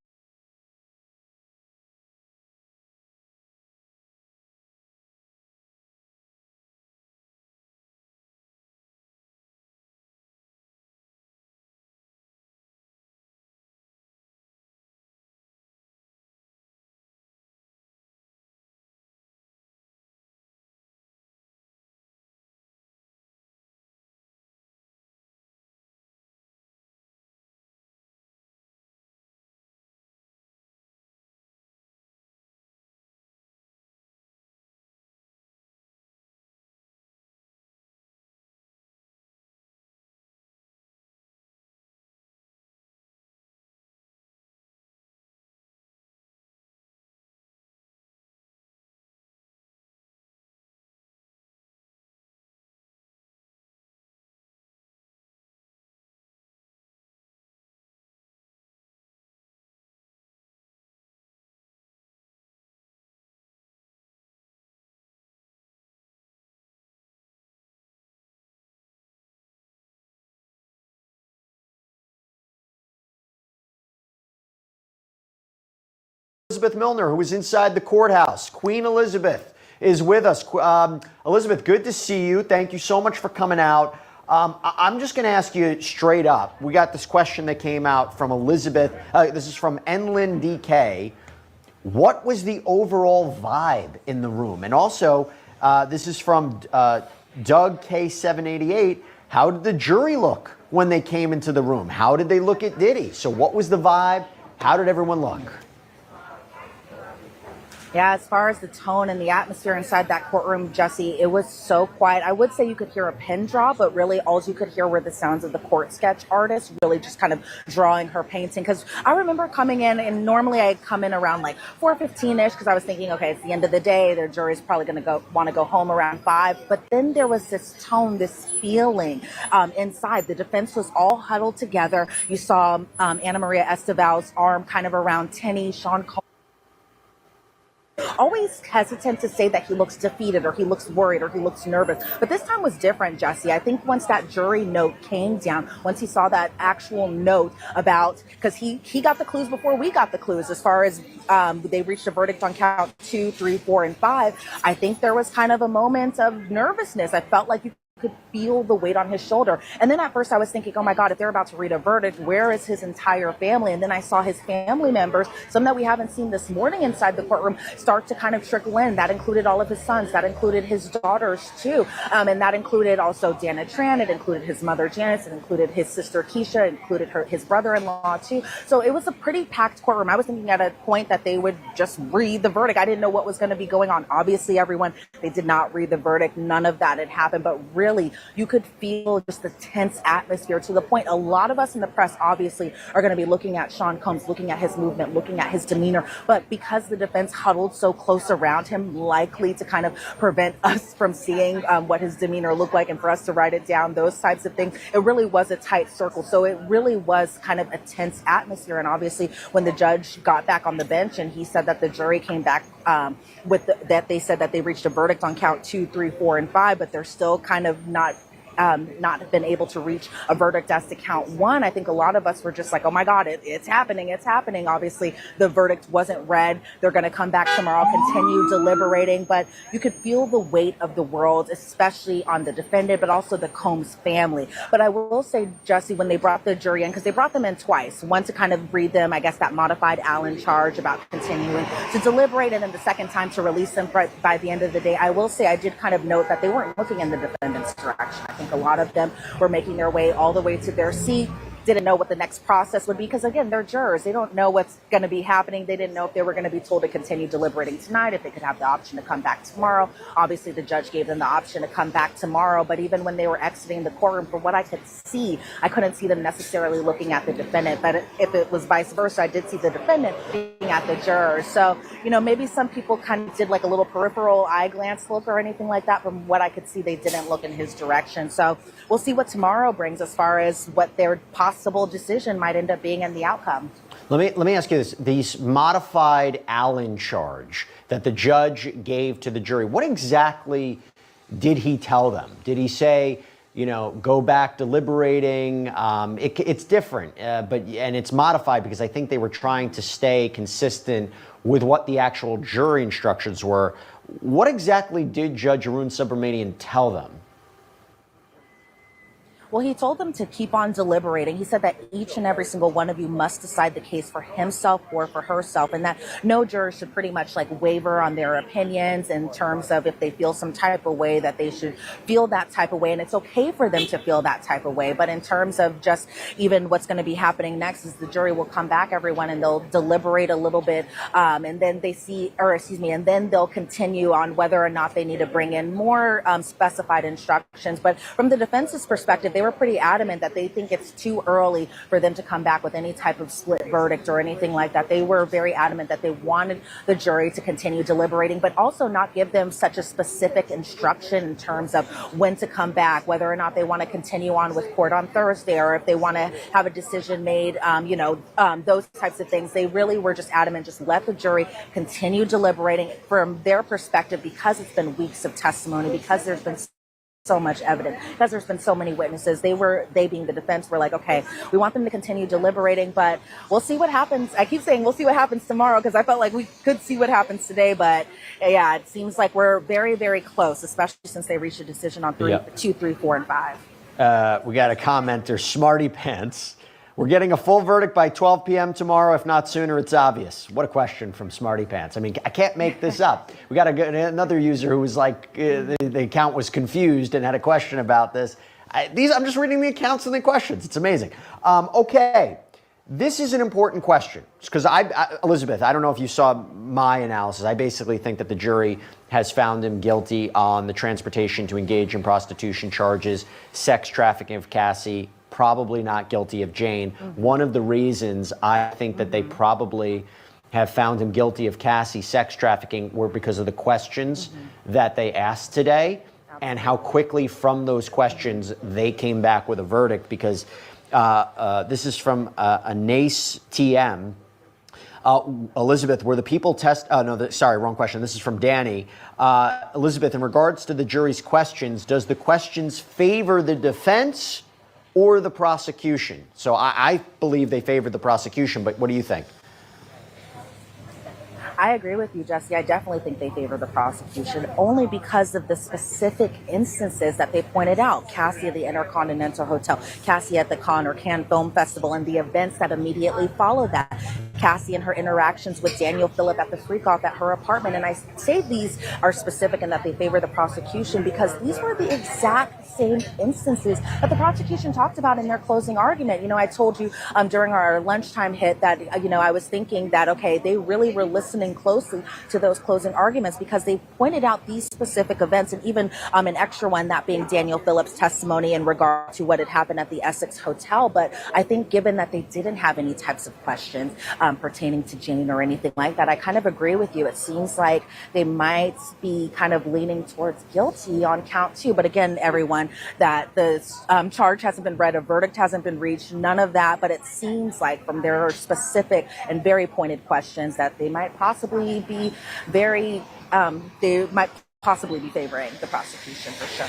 Elizabeth Milner, who was inside the courthouse. Queen Elizabeth is with us. Elizabeth, good to see you. Thank you so much for coming out. I'm just going to ask you straight up. We got this question that came out from Elizabeth. This is from Enlin DK. What was the overall vibe in the room? And also, this is from Doug K788. How did the jury look when they came into the room? How did they look at Diddy? So what was the vibe? How did everyone look? Yeah, as far as the tone and the atmosphere inside that courtroom, Jesse, it was so quiet. I would say you could hear a pin drop, but really all you could hear were the sounds of the court sketch artist really just kind of drawing her painting. Because I remember coming in, and normally I'd come in around like 4:15-ish because I was thinking, okay, it's the end of the day. Their jury's probably going to want to go home around 5. But then there was this tone, this feeling inside. The defense was all huddled together. You saw Ana Maria Esteval's arm kind of around Tenny. Sean Combs always hesitant to say that he looks defeated or he looks worried or he looks nervous. But this time was different, Jesse. I think once that jury note came down, once he saw that actual note about, because he got the clues before we got the clues as far as they reached a verdict on count 2, 3, 4, and 5. I think there was kind of a moment of nervousness. I felt like you could feel the weight on his shoulder. And then at first I was thinking, oh my God, if they're about to read a verdict, where is his entire family? And then I saw his family members, some that we haven't seen this morning inside the courtroom, start to kind of trickle in. That included all of his sons. That included his daughters too. And that included also Dana Tran. It included his mother, Janice. It included his sister, Keisha. It included his brother-in-law too. So it was a pretty packed courtroom. I was thinking at a point that they would just read the verdict. I didn't know what was going to be going on. Obviously, they did not read the verdict. None of that had happened, but really, you could feel just the tense atmosphere to the point a lot of us in the press obviously are going to be looking at Sean Combs, looking at his movement, looking at his demeanor. But because the defense huddled so close around him, likely to kind of prevent us from seeing what his demeanor looked like and for us to write it down, those types of things, it really was a tight circle. So it really was kind of a tense atmosphere. And obviously when the judge got back on the bench and he said that the jury came back that they said that they reached a verdict on count 2, 3, 4, and 5, but they're still kind of not been able to reach a verdict as to count 1. I think a lot of us were just like, oh my God, it's happening. Obviously, the verdict wasn't read. They're going to come back tomorrow, continue deliberating. But you could feel the weight of the world, especially on the defendant, but also the Combs family. But I will say, Jesse, when they brought the jury in, because they brought them in twice, one to kind of read them, I guess, that modified Allen charge about continuing to deliberate, and then the second time to release them by the end of the day. I will say I did kind of note that they weren't looking in the defendant's direction. I think a lot of them were making their way all the way to their seat. didn't know what the next process would be because, again, they're jurors. They don't know what's going to be happening. They didn't know if they were going to be told to continue deliberating tonight, if they could have the option to come back tomorrow. Obviously, the judge gave them the option to come back tomorrow. But even when they were exiting the courtroom, from what I could see, I couldn't see them necessarily looking at the defendant. But if it was vice versa, I did see the defendant looking at the jurors. So, maybe some people kind of did like a little peripheral eye glance look or anything like that. From what I could see, they didn't look in his direction. So we'll see what tomorrow brings as far as what their possible decision might end up being in the outcome. Let me ask you this. This modified Allen charge that the judge gave to the jury, what exactly did he tell them? Did he say, go back deliberating? It's different, and it's modified because I think they were trying to stay consistent with what the actual jury instructions were. What exactly did Judge Arun Subramanian tell them? Well, he told them to keep on deliberating. He said that each and every single one of you must decide the case for himself or for herself, and that no juror should pretty much like waver on their opinions in terms of if they feel some type of way, that they should feel that type of way, and it's okay for them to feel that type of way. But in terms of just even what's going to be happening next is the jury will come back, everyone, and they'll deliberate a little bit, and then and then they'll continue on whether or not they need to bring in more specified instructions. But from the defense's perspective, they were pretty adamant that they think it's too early for them to come back with any type of split verdict or anything like that. They were very adamant that they wanted the jury to continue deliberating, but also not give them such a specific instruction in terms of when to come back, whether or not they want to continue on with court on Thursday or if they want to have a decision made, those types of things. They really were just adamant, just let the jury continue deliberating from their perspective because it's been weeks of testimony, because there's been so much evidence, because there's been so many witnesses. They being the defense were like, okay, we want them to continue deliberating, but we'll see what happens. I keep saying we'll see what happens tomorrow because I felt like we could see what happens today, but yeah, it seems like we're very, very close, especially since they reached a decision on 2, 3, 4, and 5. We got a commenter, Smarty Pants. We're getting a full verdict by 12 p.m. tomorrow. If not sooner, it's obvious. What a question from Smarty Pants. I mean, I can't make this up. We got another user who was like, the account was confused and had a question about this. I'm just reading the accounts and the questions. It's amazing. Okay, this is an important question because Elizabeth, I don't know if you saw my analysis. I basically think that the jury has found him guilty on the transportation to engage in prostitution charges, sex trafficking of Cassie, probably not guilty of Jane. Mm-hmm. One of the reasons I think that they probably have found him guilty of Cassie sex trafficking were because of the questions that they asked today and how quickly from those questions they came back with a verdict, because this is from a NACE TM. Elizabeth, were the people wrong question. This is from Danny. Elizabeth, in regards to the jury's questions, does the questions favor the defense or the prosecution? So I believe they favored the prosecution, but what do you think? I agree with you, Jesse. I definitely think they favor the prosecution only because of the specific instances that they pointed out. Cassie at the Intercontinental Hotel, Cassie at the Cannes Film Festival, and the events that immediately followed that. Cassie and her interactions with Daniel Phillip at the freak-off at her apartment. And I say these are specific and that they favor the prosecution because these were the exact same instances that the prosecution talked about in their closing argument. I told you during our lunchtime hit that, I was thinking that, okay, they really were listening closely to those closing arguments because they pointed out these specific events, and even an extra one, that being Daniel Phillip's testimony in regard to what had happened at the Essex Hotel. But I think given that they didn't have any types of questions pertaining to Jane or anything like that, I kind of agree with you. It seems like they might be kind of leaning towards guilty on count 2. But again, everyone, that the charge hasn't been read, a verdict hasn't been reached, none of that. But it seems like from their specific and very pointed questions that they might possibly be favoring the prosecution for sure.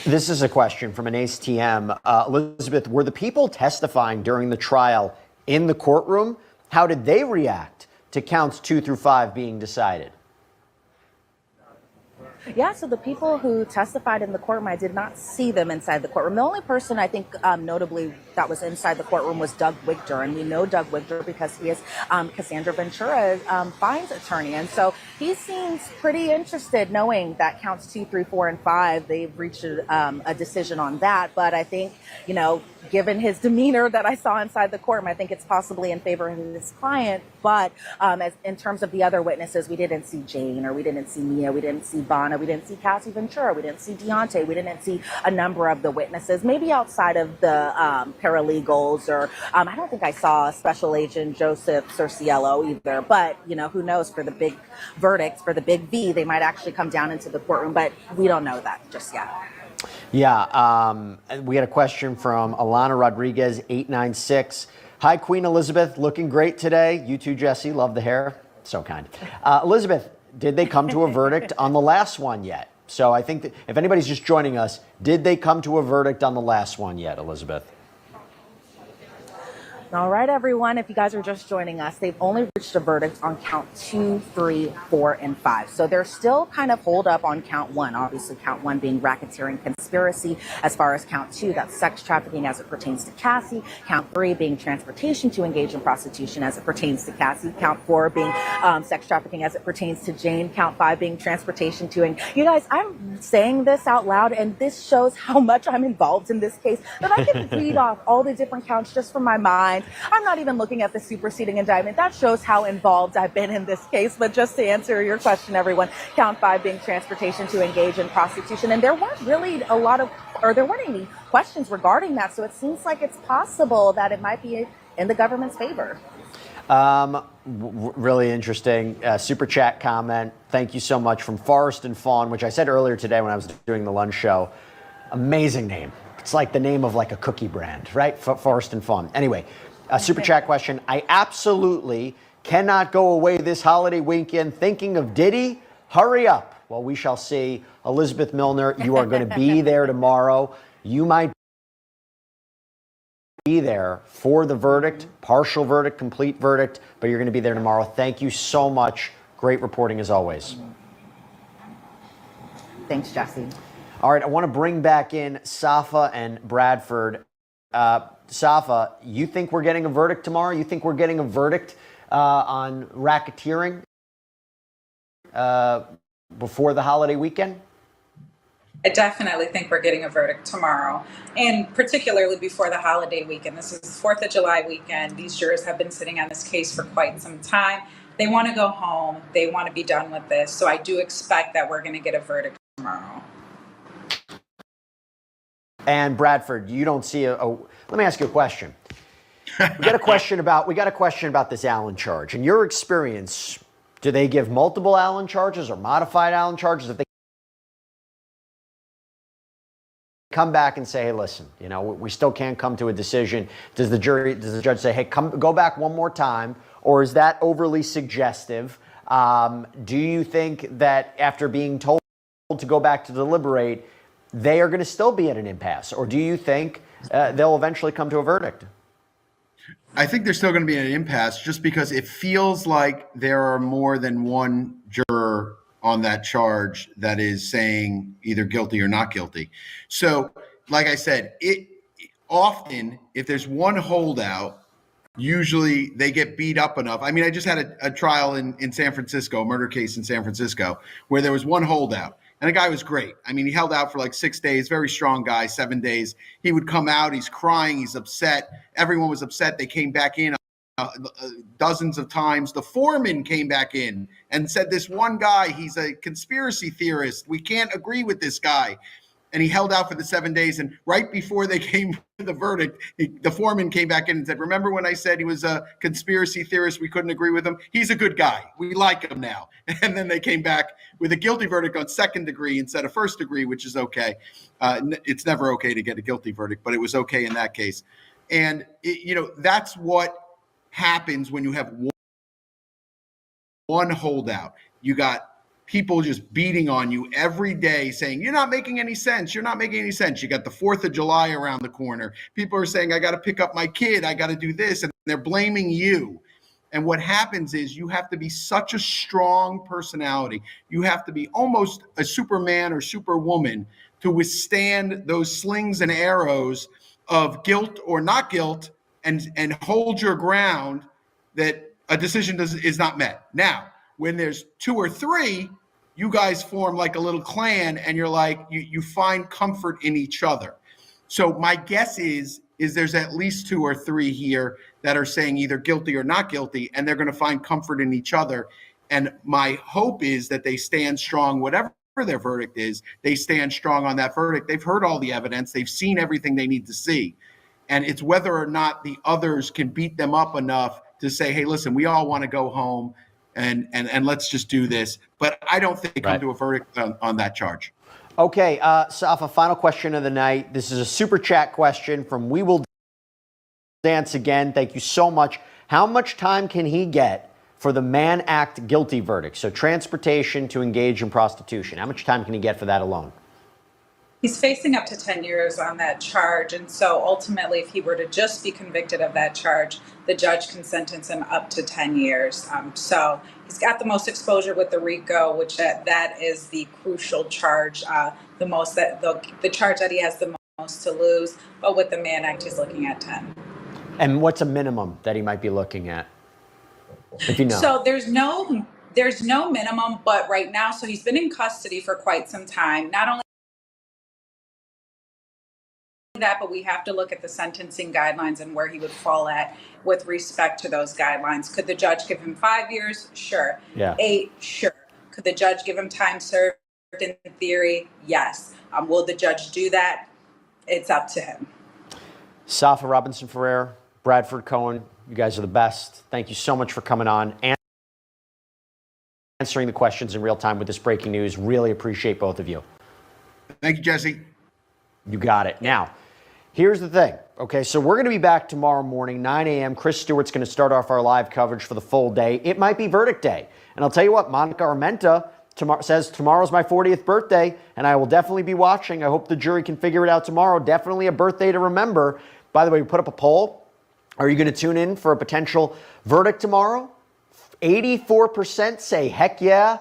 This is a question from an ACE TM. Elizabeth, were the people testifying during the trial in the courtroom? How did they react to counts 2 through 5 being decided? Yeah, so the people who testified in the courtroom, I did not see them inside the courtroom. The only person I think notably that was inside the courtroom was Doug Wigter. And we know Doug Wigter because he is Cassandra Ventura's fines attorney. And so he seems pretty interested knowing that counts 2, 3, 4, and 5, they've reached a decision on that. But I think, you know, given his demeanor that I saw inside the courtroom, I think it's possibly in favor of his client. But as in terms of the other witnesses, we didn't see Jane, or we didn't see Mia, we didn't see Vanna, we didn't see Cassie Ventura, we didn't see Deontay, we didn't see a number of the witnesses, maybe outside of the paralegals, or I don't think I saw Special Agent Joseph Cerciello either. But, you know, who knows, for the big verdicts, for the big V, they might actually come down into the courtroom, but we don't know that just yet. Yeah, we had a question from Alana Rodriguez, 896. Hi, Queen Elizabeth, looking great today. You too, Jesse, love the hair. So kind. Elizabeth, did they come to a verdict on the last one yet? So I think that if anybody's just joining us, did they come to a verdict on the last one yet, Elizabeth? All right, everyone, if you guys are just joining us, they've only reached a verdict on count 2, 3, 4, and 5. So they're still kind of holed up on count 1, obviously count 1 being racketeering conspiracy. As far as count 2, that's sex trafficking as it pertains to Cassie. Count 3 being transportation to engage in prostitution as it pertains to Cassie. Count 4 being sex trafficking as it pertains to Jane. Count 5 being transportation to... You guys, I'm saying this out loud, and this shows how much I'm involved in this case, that I can read off all the different counts just from my mind. I'm not even looking at the superseding indictment. That shows how involved I've been in this case. But just to answer your question, everyone, count 5 being transportation to engage in prostitution. And there weren't really there weren't any questions regarding that. So it seems like it's possible that it might be in the government's favor. Really interesting super chat comment. Thank you so much from Forrest and Fawn, which I said earlier today when I was doing the lunch show. Amazing name. It's like the name of like a cookie brand, right? Forrest and Fawn. Anyway. A super chat question. I absolutely cannot go away this holiday weekend thinking of Diddy. Hurry up. Well, we shall see. Elizabeth Milner, you are going to be there tomorrow. You might be there for the verdict, partial verdict, complete verdict, but you're going to be there tomorrow. Thank you so much. Great reporting as always. Thanks, Jesse. All right, I want to bring back in Safa and Bradford. Safa, you think we're getting a verdict tomorrow? You think we're getting a verdict on racketeering before the holiday weekend? I definitely think we're getting a verdict tomorrow, and particularly before the holiday weekend. This is 4th of July weekend. These jurors have been sitting on this case for quite some time. They want to go home. They want to be done with this. So I do expect that we're going to get a verdict tomorrow. And Bradford, you don't see let me ask you a question. We got a question about this Allen charge. In your experience, do they give multiple Allen charges or modified Allen charges? If they come back and say, hey, listen, you know, we still can't come to a decision, does the judge say, hey, go back one more time? Or is that overly suggestive? Do you think that after being told to go back to deliberate, they are going to still be at an impasse? Or do you think they'll eventually come to a verdict? I think they're still going to be at an impasse just because it feels like there are more than one juror on that charge that is saying either guilty or not guilty. So, like I said, often if there's one holdout, usually they get beat up enough. I mean, I just had a trial in San Francisco, a murder case in San Francisco, where there was one holdout. And the guy was great. I mean, he held out for like 6 days, very strong guy, 7 days. He would come out, he's crying, he's upset. Everyone was upset. They came back in dozens of times. The foreman came back in and said, this one guy, he's a conspiracy theorist. We can't agree with this guy. And he held out for the 7 days. And right before they came to the verdict, the foreman came back in and said, remember when I said he was a conspiracy theorist? We couldn't agree with him. He's a good guy. We like him now. And then they came back with a guilty verdict on second degree instead of first degree, which is okay. It's never okay to get a guilty verdict, but it was okay in that case. And, that's what happens when you have one holdout. You got people just beating on you every day saying, you're not making any sense. You're not making any sense. You got the 4th of July around the corner. People are saying, I got to pick up my kid. I got to do this. And they're blaming you. And what happens is you have to be such a strong personality. You have to be almost a Superman or Superwoman to withstand those slings and arrows of guilt or not guilt and hold your ground that a decision is not met. Now, when there's 2 or 3, you guys form like a little clan and you're like, you find comfort in each other. So my guess is there's at least 2 or 3 here that are saying either guilty or not guilty, and they're going to find comfort in each other. And my hope is that they stand strong, whatever their verdict is, they stand strong on that verdict. They've heard all the evidence. They've seen everything they need to see. And it's whether or not the others can beat them up enough to say, hey, listen, we all want to go home and let's just do this. But I don't think they come to a verdict on that charge. Okay, Safa, final question of the night. This is a super chat question from We Will Dance Again. Thank you so much. How much time can he get for the Mann Act guilty verdict? So transportation to engage in prostitution. How much time can he get for that alone? He's facing up to 10 years on that charge. And so ultimately, if he were to just be convicted of that charge, the judge can sentence him up to 10 years. So he's got the most exposure with the RICO, which that is the crucial charge, the charge that he has the most to lose. But with the Mann Act, he's looking at 10. And what's a minimum that he might be looking at? If you know. So there's no minimum, but right now, so he's been in custody for quite some time. Not only that, but we have to look at the sentencing guidelines and where he would fall at with respect to those guidelines. Could the judge give him 5 years? Sure. Yeah. 8? Sure. Could the judge give him time served? In theory, yes. Will the judge do that? It's up to him. Safa Robinson-Ferrer, Bradford Cohen, you guys are the best. Thank you so much for coming on and answering the questions in real time with this breaking news. Really appreciate both of you. Thank you, Jesse. You got it. Now, here's the thing. Okay, so we're going to be back tomorrow morning, 9 a.m. Chris Stewart's going to start off our live coverage for the full day. It might be verdict day. And I'll tell you what, Monica Armenta says tomorrow's my 40th birthday, and I will definitely be watching. I hope the jury can figure it out tomorrow. Definitely a birthday to remember. By the way, we put up a poll. Are you going to tune in for a potential verdict tomorrow? 84% say heck yeah.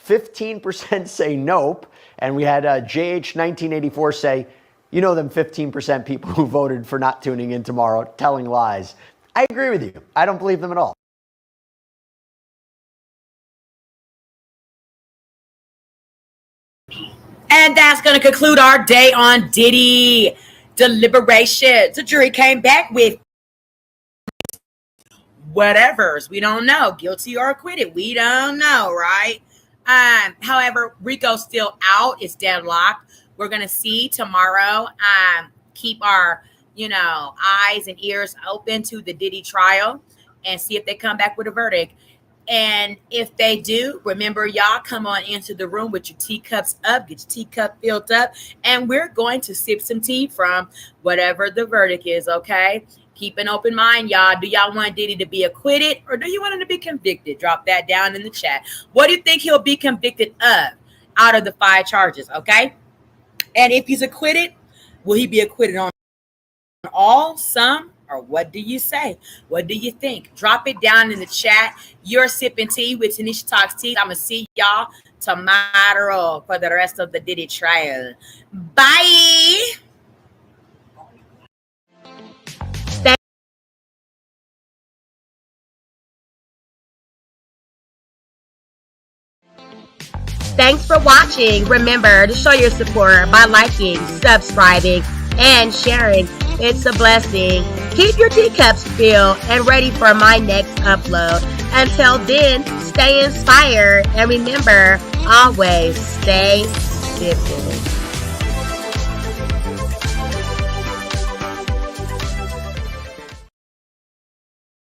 15% say nope. And we had JH1984 say, you know them 15% people who voted for not tuning in tomorrow, telling lies. I agree with you. I don't believe them at all. And that's going to conclude our day on Diddy deliberations. The jury came back with whatevers. We don't know. Guilty or acquitted. We don't know, right? However, Rico's still out. It's deadlocked. We're going to see tomorrow. Keep our, eyes and ears open to the Diddy trial and see if they come back with a verdict. And if they do, remember, y'all come on into the room with your teacups up, get your teacup filled up, and we're going to sip some tea from whatever the verdict is, okay? Keep an open mind, y'all. Do y'all want Diddy to be acquitted or do you want him to be convicted? Drop that down in the chat. What do you think he'll be convicted of out of the 5 charges, okay? And if he's acquitted, will he be acquitted on all, some, or what do you say? What do you think? Drop it down in the chat. You're sipping tea with Tanisha Talks Tea. I'm going to see y'all tomorrow for the rest of the Diddy trial. Bye. Thanks for watching. Remember to show your support by liking, subscribing, and sharing. It's a blessing. Keep your teacups filled and ready for my next upload. Until then, stay inspired and remember, always stay sipping.